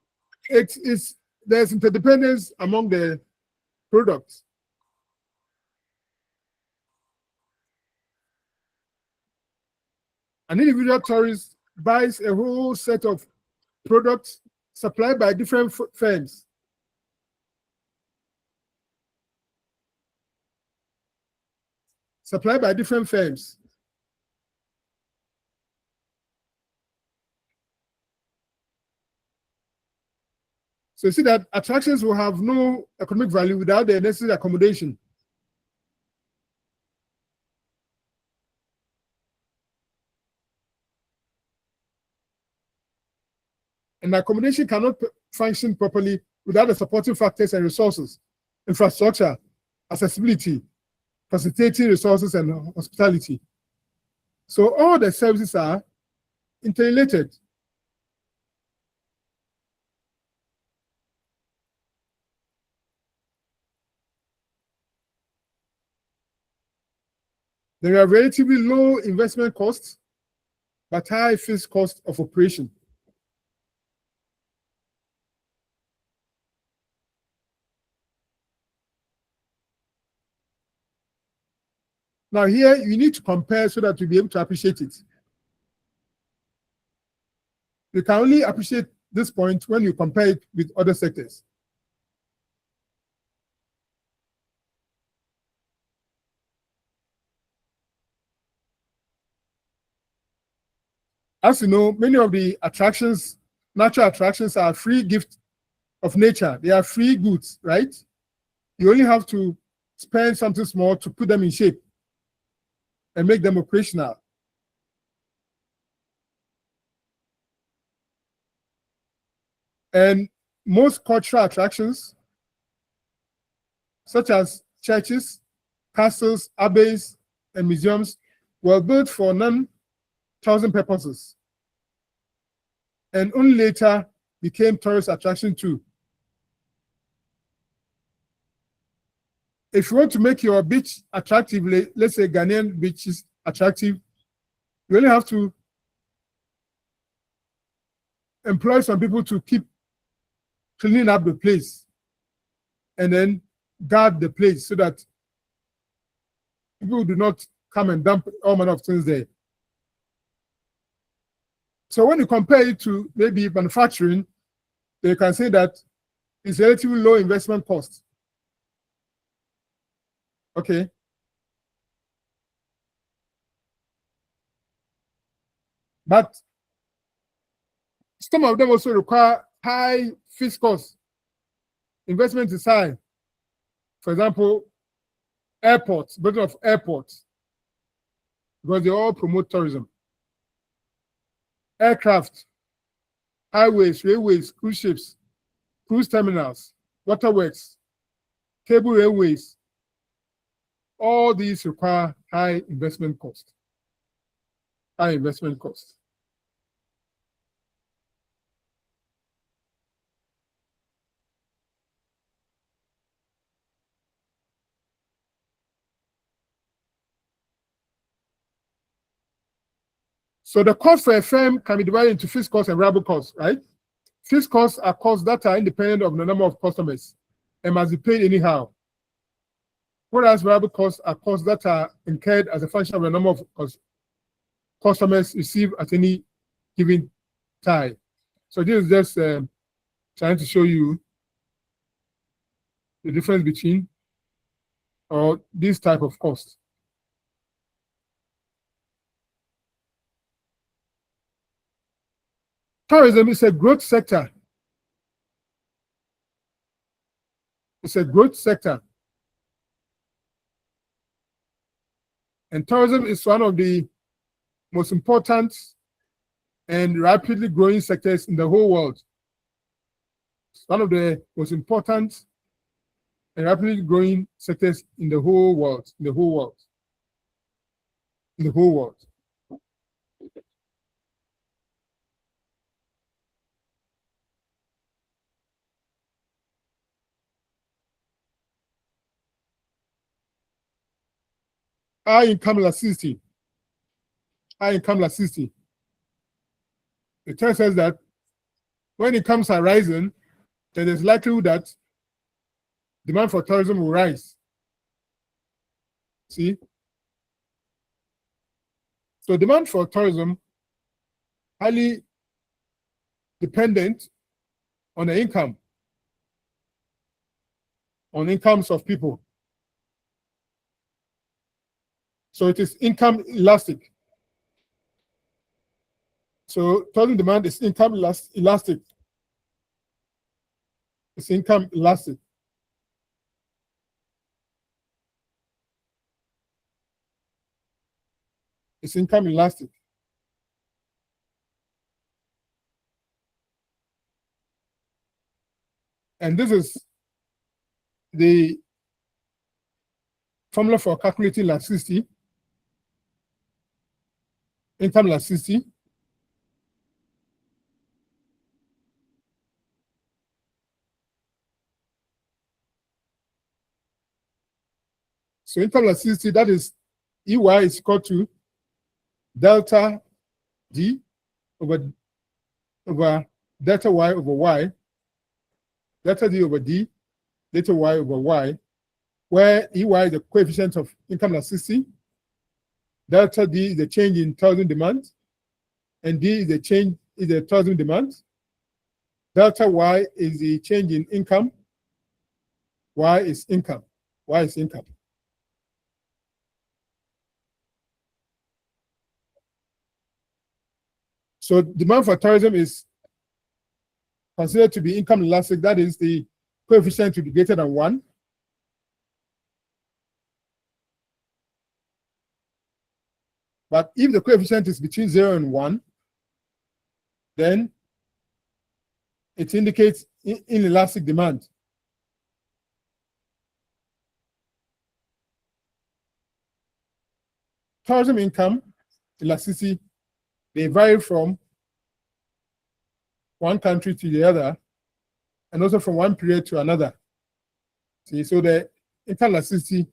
there's interdependence among the products. An individual tourist buys a whole set of products supplied by different firms. So you see that attractions will have no economic value without the necessary accommodation. And accommodation cannot function properly without the supporting factors and resources, infrastructure, accessibility, facilitating resources, and hospitality. So all the services are interrelated. There are relatively low investment costs, but high fixed cost of operation. Now here, you need to compare so that you'll be able to appreciate it. You can only appreciate this point when you compare it with other sectors. As you know, many of the attractions, natural attractions, are free gift of nature. They are free goods, right? You only have to spend something small to put them in shape and make them operational. And most cultural attractions, such as churches, castles, abbeys, and museums, were built for non-tourism purposes, and only later became tourist attraction too. If you want to make your beach attractive, let's say Ghanaian beaches attractive, you only have to employ some people to keep cleaning up the place and then guard the place so that people do not come and dump all manner of things there. So when you compare it to maybe manufacturing, you can say that it's relatively low investment cost. Okay. But some of them also require high fixed costs. Investment is high. For example, airports, building of airports, because they all promote tourism. Aircraft, highways, railways, cruise ships, cruise terminals, waterworks, cable railways, all these require high investment cost. High investment cost. So the cost for a firm can be divided into fixed costs and variable costs, right? Fixed costs are costs that are independent of the number of customers and must be paid anyhow. Whereas variable costs are costs that are incurred as a function of the number of customers received at any given time. So this is just trying to show you the difference between this type of cost. Tourism is a growth sector. It's a growth sector. And tourism is one of the most important and rapidly growing sectors in the whole world. It's one of the most important and rapidly growing sectors in the whole world. In the whole world. In the whole world. High income elasticity. High income elasticity. It tells us that when incomes are rising, then there's likelihood that demand for tourism will rise. See? So demand for tourism highly dependent on the income, on incomes of people. So it is income elastic. So tourism demand is income elastic. It's income elastic. It's income elastic. And this is the formula for calculating elasticity, income elasticity. So income elasticity, that is EY is equal to delta D over delta Y over Y, delta D over D, delta Y over Y, where EY is the coefficient of income elasticity, delta D is the change in tourism demand, and D is the change in the tourism demand. Delta Y is the change in income. Y is income. Y is income. So demand for tourism is considered to be income elastic. That is the coefficient to be greater than 1. But if the coefficient is between 0 and 1, then it indicates inelastic demand. Tourism income, elasticity, they vary from one country to the other, and also from one period to another. See, so the income elasticity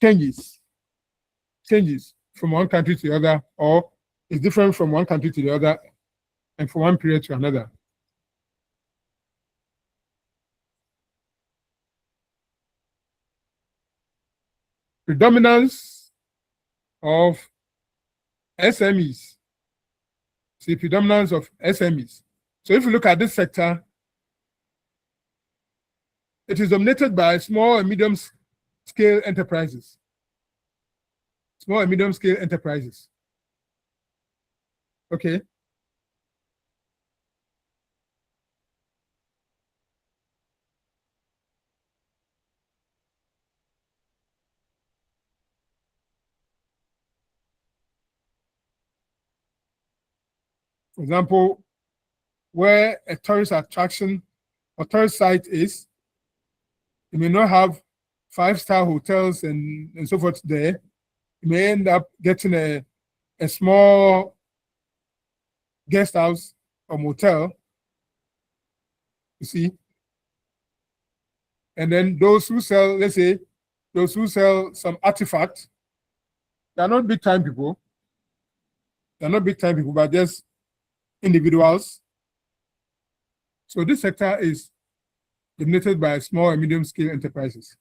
changes from one country to the other, or is different from one country to the other, and from one period to another. Predominance of SMEs. See, predominance of SMEs. So if you look at this sector, it is dominated by small and medium scale enterprises. Small and medium scale enterprises. Okay. For example, where a tourist attraction or tourist site is, you may not have 5-star hotels and so forth there. You may end up getting a small guest house or motel, you see. And then those who sell, let's say, those who sell some artifacts, they're not big time people. They're not big time people, but just individuals. So this sector is dominated by small and medium scale enterprises.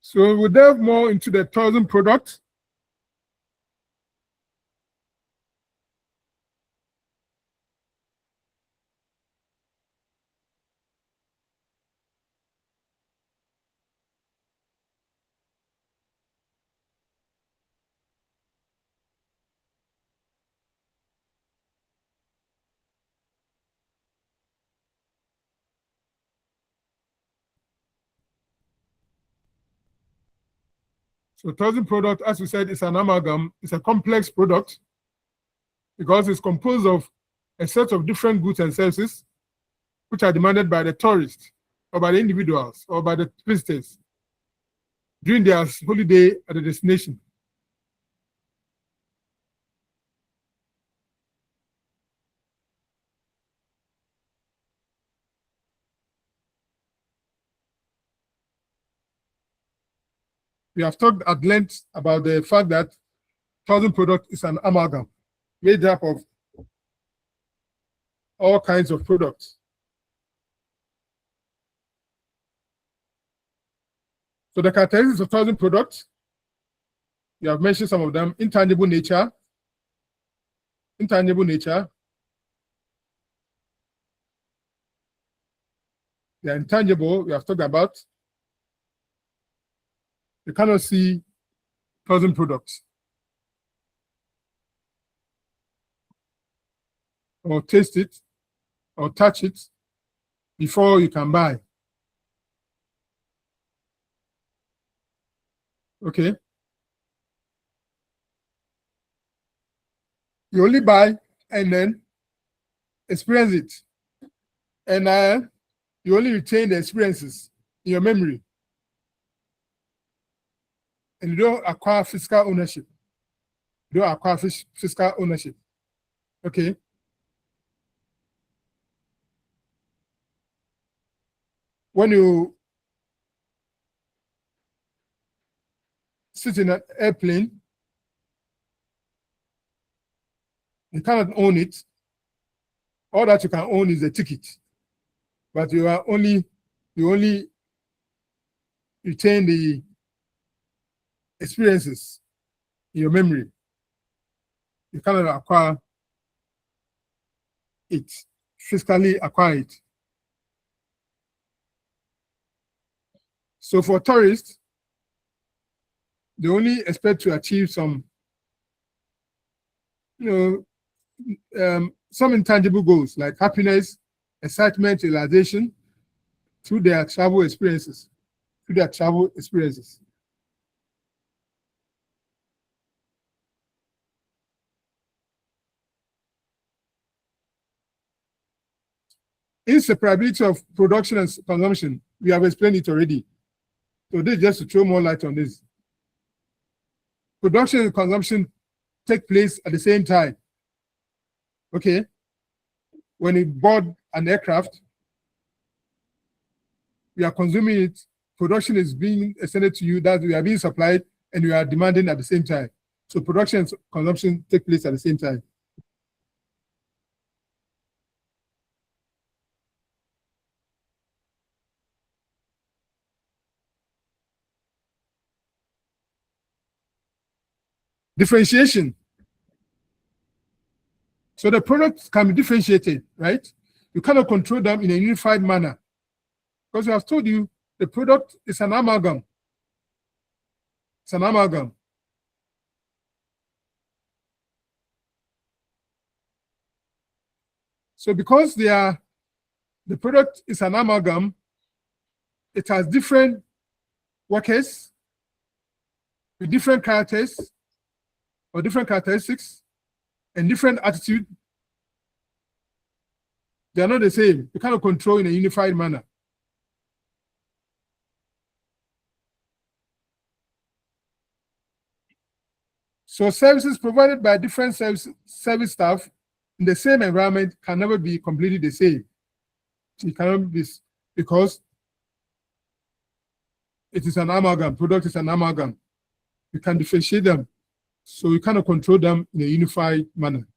So we'll delve more into the tourism product. So tourism product, as we said, is an amalgam. It's a complex product because it's composed of a set of different goods and services which are demanded by the tourists or by the individuals or by the visitors during their holiday at the destination. We have talked at length about the fact that tourism product is an amalgam made up of all kinds of products. So the characteristics of tourism products, we have mentioned some of them: intangible nature. Intangible nature. They are intangible, we have talked about. You cannot see tourism products or taste it or touch it before you can buy. Okay. You only buy and then experience it. And you only retain the experiences in your memory. And you don't acquire physical ownership. You don't acquire physical ownership. Okay. When you sit in an airplane, you cannot own it. All that you can own is the ticket. But you only retain the experiences in your memory. You cannot acquire it, physically acquire it. So for tourists, they only expect to achieve some, some intangible goals like happiness, excitement, realization through their travel experiences. Inseparability of production and consumption, we have explained it already. So this is just to throw more light on this. Production and consumption take place at the same time. Okay. When you board an aircraft, we are consuming it, production is being extended to you, that we are being supplied, and you are demanding at the same time. So production and consumption take place at the same time. Differentiation. So the products can be differentiated, right? You cannot control them in a unified manner. Because I have told you, the product is an amalgam. It's an amalgam. So because the product is an amalgam, it has different workers with different characters or different characteristics and different attitude. They are not the same. You cannot control in a unified manner. So services provided by different service staff in the same environment can never be completely the same. It cannot be, because it is an amalgam. Product is an amalgam. You can differentiate them, so you cannot control them in a unified manner.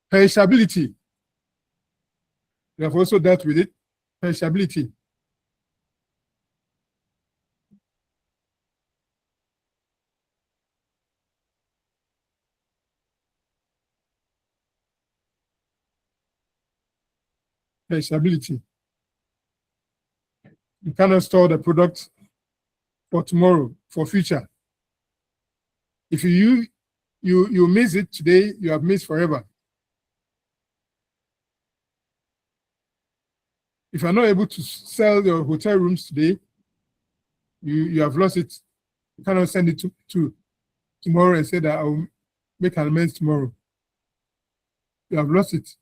Perishability. We have also dealt with it. Perishability. Perishability. You cannot store the product for tomorrow, for future. If you miss it today, you have missed forever. If you're not able to sell your hotel rooms today, you have lost it. You cannot send it to tomorrow and say that I will make an amends tomorrow. You have lost it.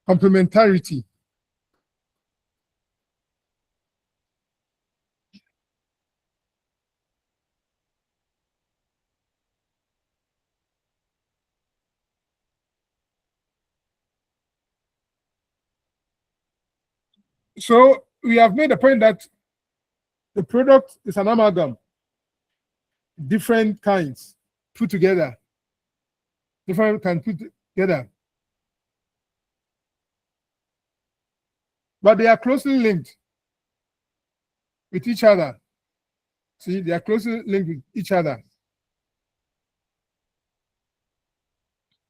Complementarity. So we have made the point that the product is an amalgam, different kinds put together. Different kinds put together. But they are closely linked with each other. See, they are closely linked with each other.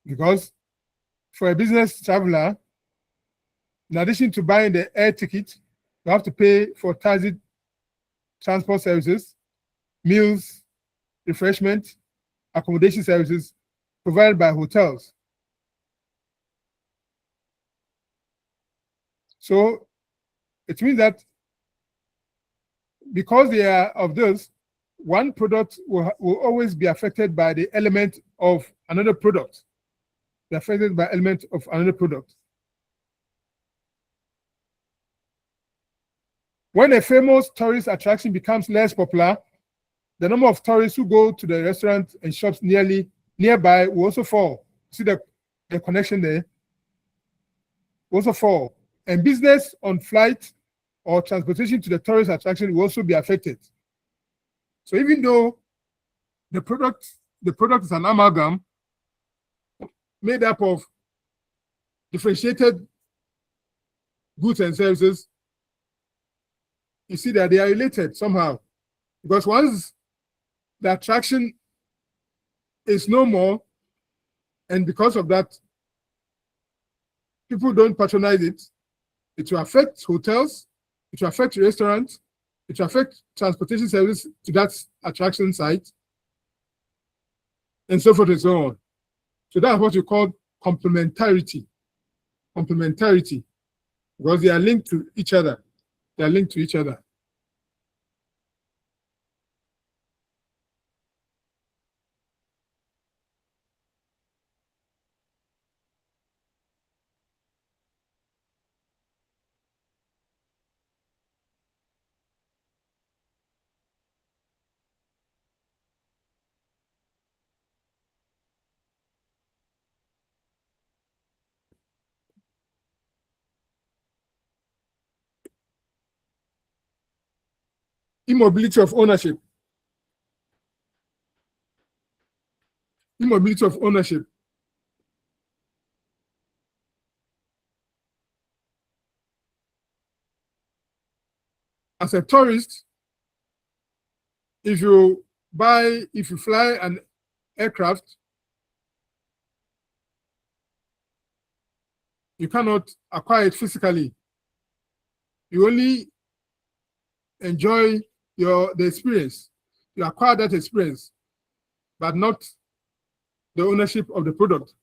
Because for a business traveler, in addition to buying the air ticket, you have to pay for taxi transport services, meals, refreshment, accommodation services provided by hotels. So it means that because they are of those, one product will always be affected by the element of another product. They're affected by element of another product. When a famous tourist attraction becomes less popular, the number of tourists who go to the restaurants and shops nearby will also fall. See the connection there? Will also fall. And business on flight or transportation to the tourist attraction will also be affected. So even though the product is an amalgam, made up of differentiated goods and services, you see that they are related somehow. Because once the attraction is no more, and because of that, people don't patronize it, it will affect hotels, it will affect restaurants, it will affect transportation services to that attraction site, and so forth and so on. So that's what we call complementarity. Complementarity, because they are linked to each other. They are linked to each other. Immobility of ownership. Immobility of ownership. As a tourist, if you fly an aircraft, you cannot acquire it physically. You only enjoy the experience. You acquire that experience, but not the ownership of the product.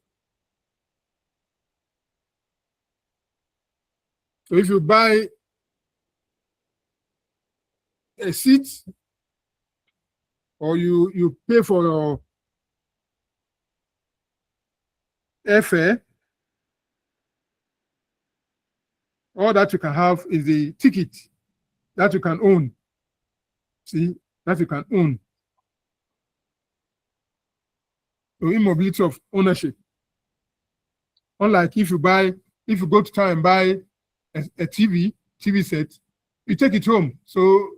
So if you buy a seat, or you pay for your airfare, all that you can have is the ticket that you can own. See, that you can own. So immobility of ownership. Unlike if you go to town and buy a TV set, you take it home. So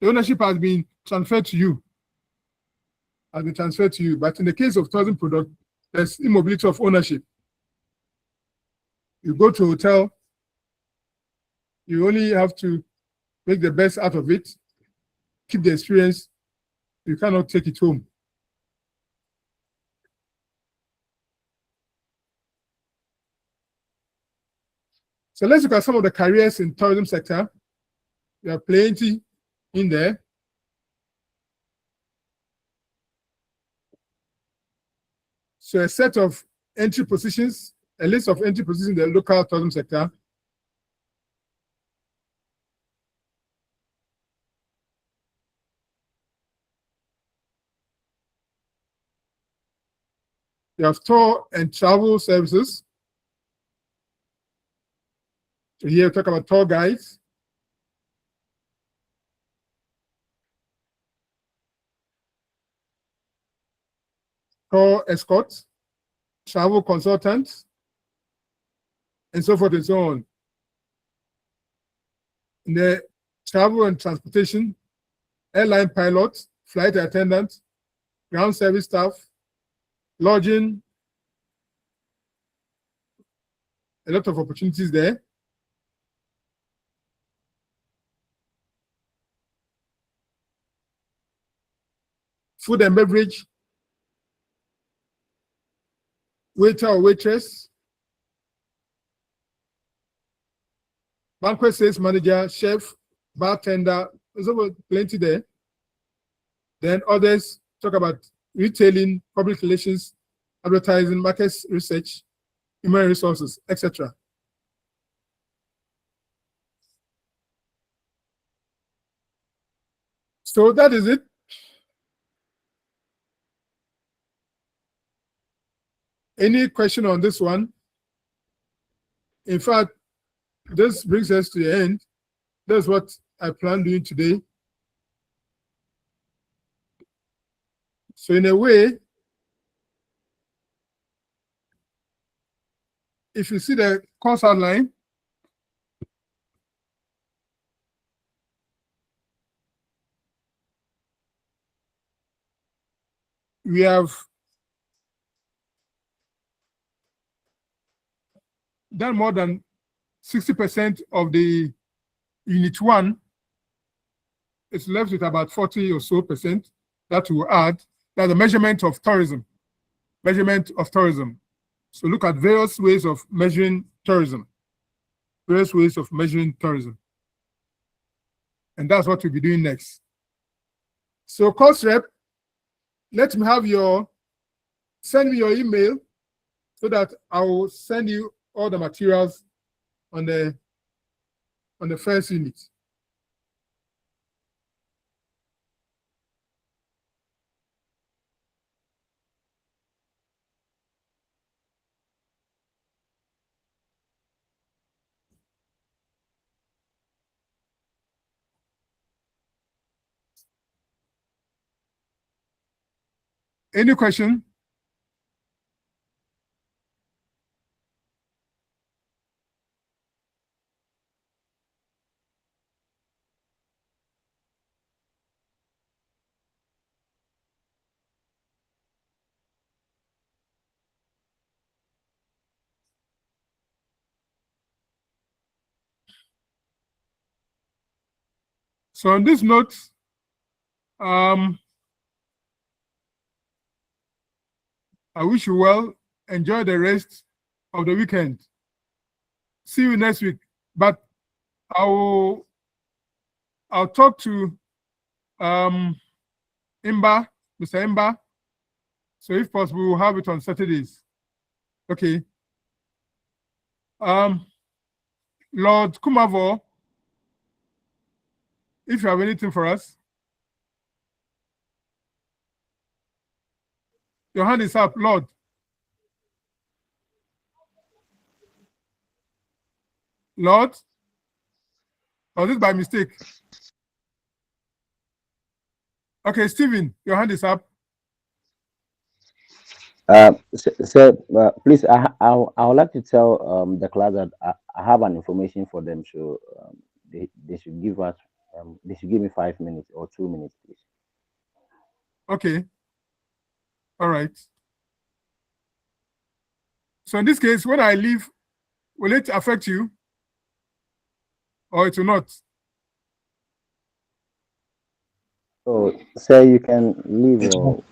the ownership has been transferred to you. But in the case of tourism product, there's immobility of ownership. You go to a hotel, you only have to make the best out of it, keep the experience. You cannot take it home. So let's look at some of the careers in tourism sector. There are plenty in there. So a list of entry positions in the local tourism sector. You have tour and travel services. So here we talk about tour guides. Tour escorts, travel consultants, and so forth and so on. In the travel and transportation, airline pilots, flight attendants, ground service staff, lodging, a lot of opportunities there. Food and beverage, waiter or waitress, banquet sales manager, chef, bartender, there's plenty there. Then others talk about retailing, public relations, advertising, market research, human resources, etc. So that is it. Any question on this one? In fact, this brings us to the end. That's what I plan doing today. So in a way, if you see the course outline, we have done more than 60% of the unit 1, it's left with about 40 or so percent that will add. That's the measurement of tourism. Measurement of tourism. So look at various ways of measuring tourism. Various ways of measuring tourism. And that's what we'll be doing next. So course rep, let me have send me your email so that I will send you all the materials on the first unit. Any question? So on this note, I wish you well. Enjoy the rest of the weekend. See you next week. But I'll talk to Mr. Imba. So if possible, we'll have it on Saturdays. Okay. Lord Kumavo, if you have anything for us. Your hand is up, Lord. Lord? Or this by mistake? Okay, Stephen, your hand is up. Please, I would like to tell the class that I have an information for them, so they should give us they should give me 5 minutes or 2 minutes, please. Okay. All right. So in this case, when I leave, will it affect you? Or it will not? So, sir, you can leave or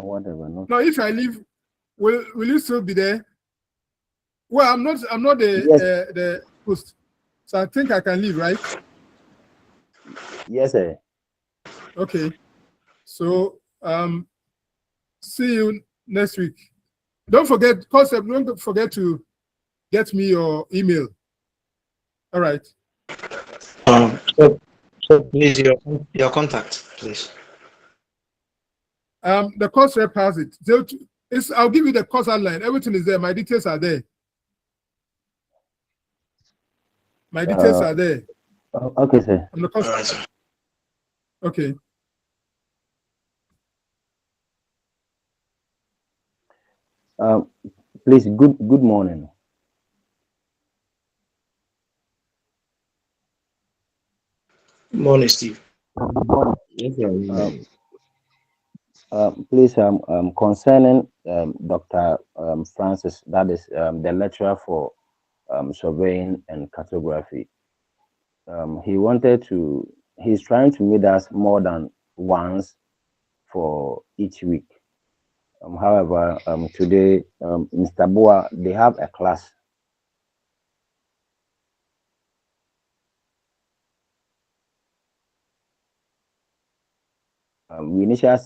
whatever. No, if I leave, will you still be there? Well, I'm not Yes. the host, so I think I can leave, right? Yes, sir. Okay. So see you next week. Don't forget, concept. Don't forget to get me your email. All right. So please, your contact, please. The course rep has it. I'll give you the course outline. Everything is there. My details are there. My details are there. Okay, sir. I'm the course. Okay. Please, good morning. Good morning, Steve. Please, concerning Dr. Francis, that is the lecturer for surveying and cartography. He's trying to meet us more than once for each week. However, today, Mr. Boa, they have a class. We initially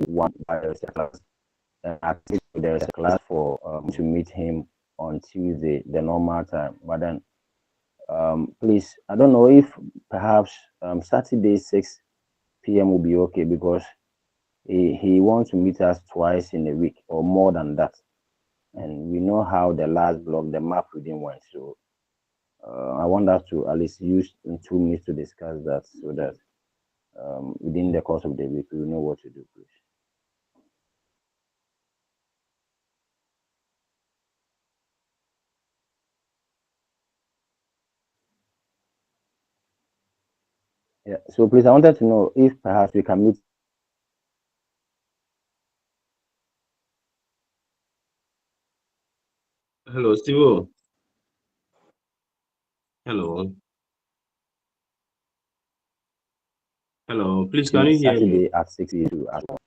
one class, and there's a class for to meet him on Tuesday, the normal time. But then, please, I don't know if perhaps Saturday 6 p.m. will be okay, because he wants to meet us twice in a week or more than that. And we know how the last block, the map reading went. So I want us to at least use 2 minutes to discuss that, so that within the course of the week, we know what to do, please. Yeah, so please, I wanted to know if perhaps we can meet. Hello, Steve. Hello. Hello. Please, can you hear me? Saturday at 6 p.m. as well.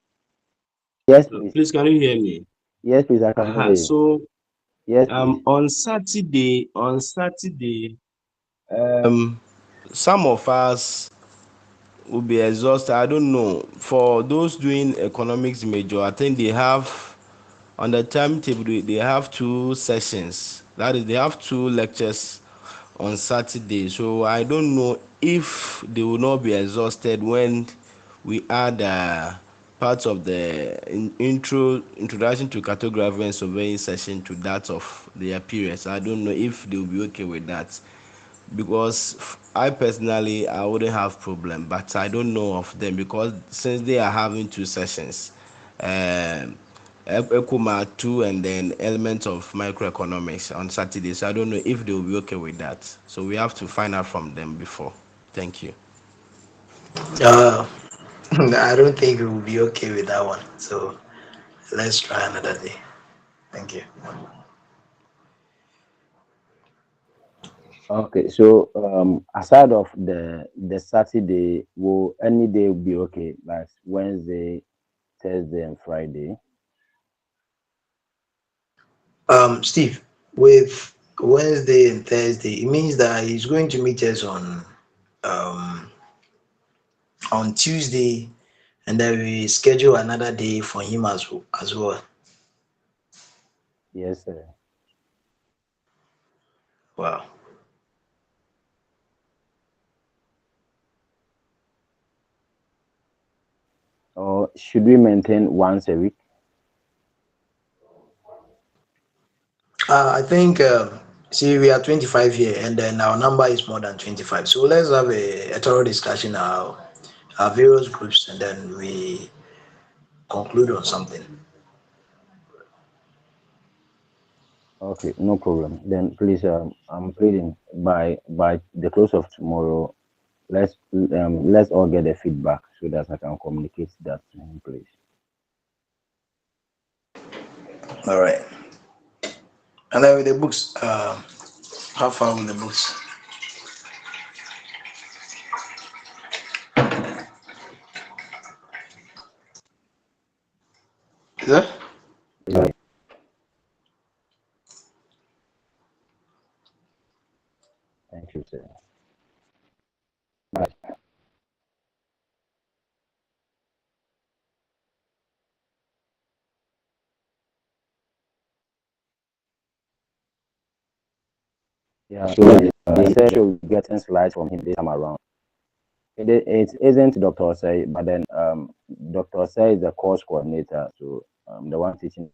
Yes, please. Please, can you hear me? Yes, please. I can hear you. So, Yes, please. on Saturday, some of us will be exhausted. I don't know. For those doing economics major, I think they have on the timetable they have 2 sessions. That is, they have 2 lectures on Saturday. So I don't know if they will not be exhausted when we add parts of the introduction to cartography and surveying session to that of their periods. I don't know if they will be okay with that, because I personally I wouldn't have problem, but I don't know of them because since they are having 2 sessions, Ekuma 2 and then elements of microeconomics on Saturday. So I don't know if they will be okay with that. So we have to find out from them before. Thank you. I don't think we will be okay with that one. So let's try another day. Thank you. Okay, so aside of the Saturday, will any day be okay? Like Wednesday, Thursday, and Friday? Steve, with Wednesday and Thursday, it means that he's going to meet us um on Tuesday, and then we schedule another day for him as well. Yes, sir. Wow. Or should we maintain once a week? I think see we are 25 here, and then our number is more than 25. So let's have a thorough discussion our various groups, and then we conclude on something. Okay, no problem. Then please, I'm pleading by the close of tomorrow. Let's all get the feedback so that I can communicate that to him, please. All right. And then with the books, how far with the books? Is that? Right. Thank you, sir. Bye. Yeah, so they said you're getting slides from him this time around. It isn't Dr. Say, but then Dr. Say is the course coordinator, so the one teaching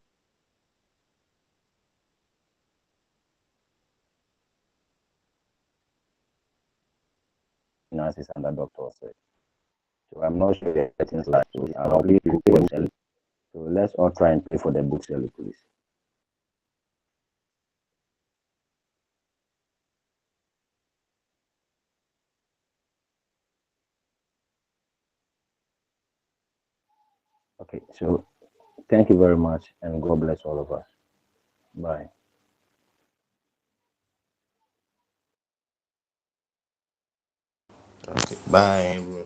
finance is under Dr. Say. So I'm not sure you're getting slides. So I'll leave you books early. So let's all try and pay for the books early, please. Okay, so thank you very much, and God bless all of us. Bye. Okay. Bye.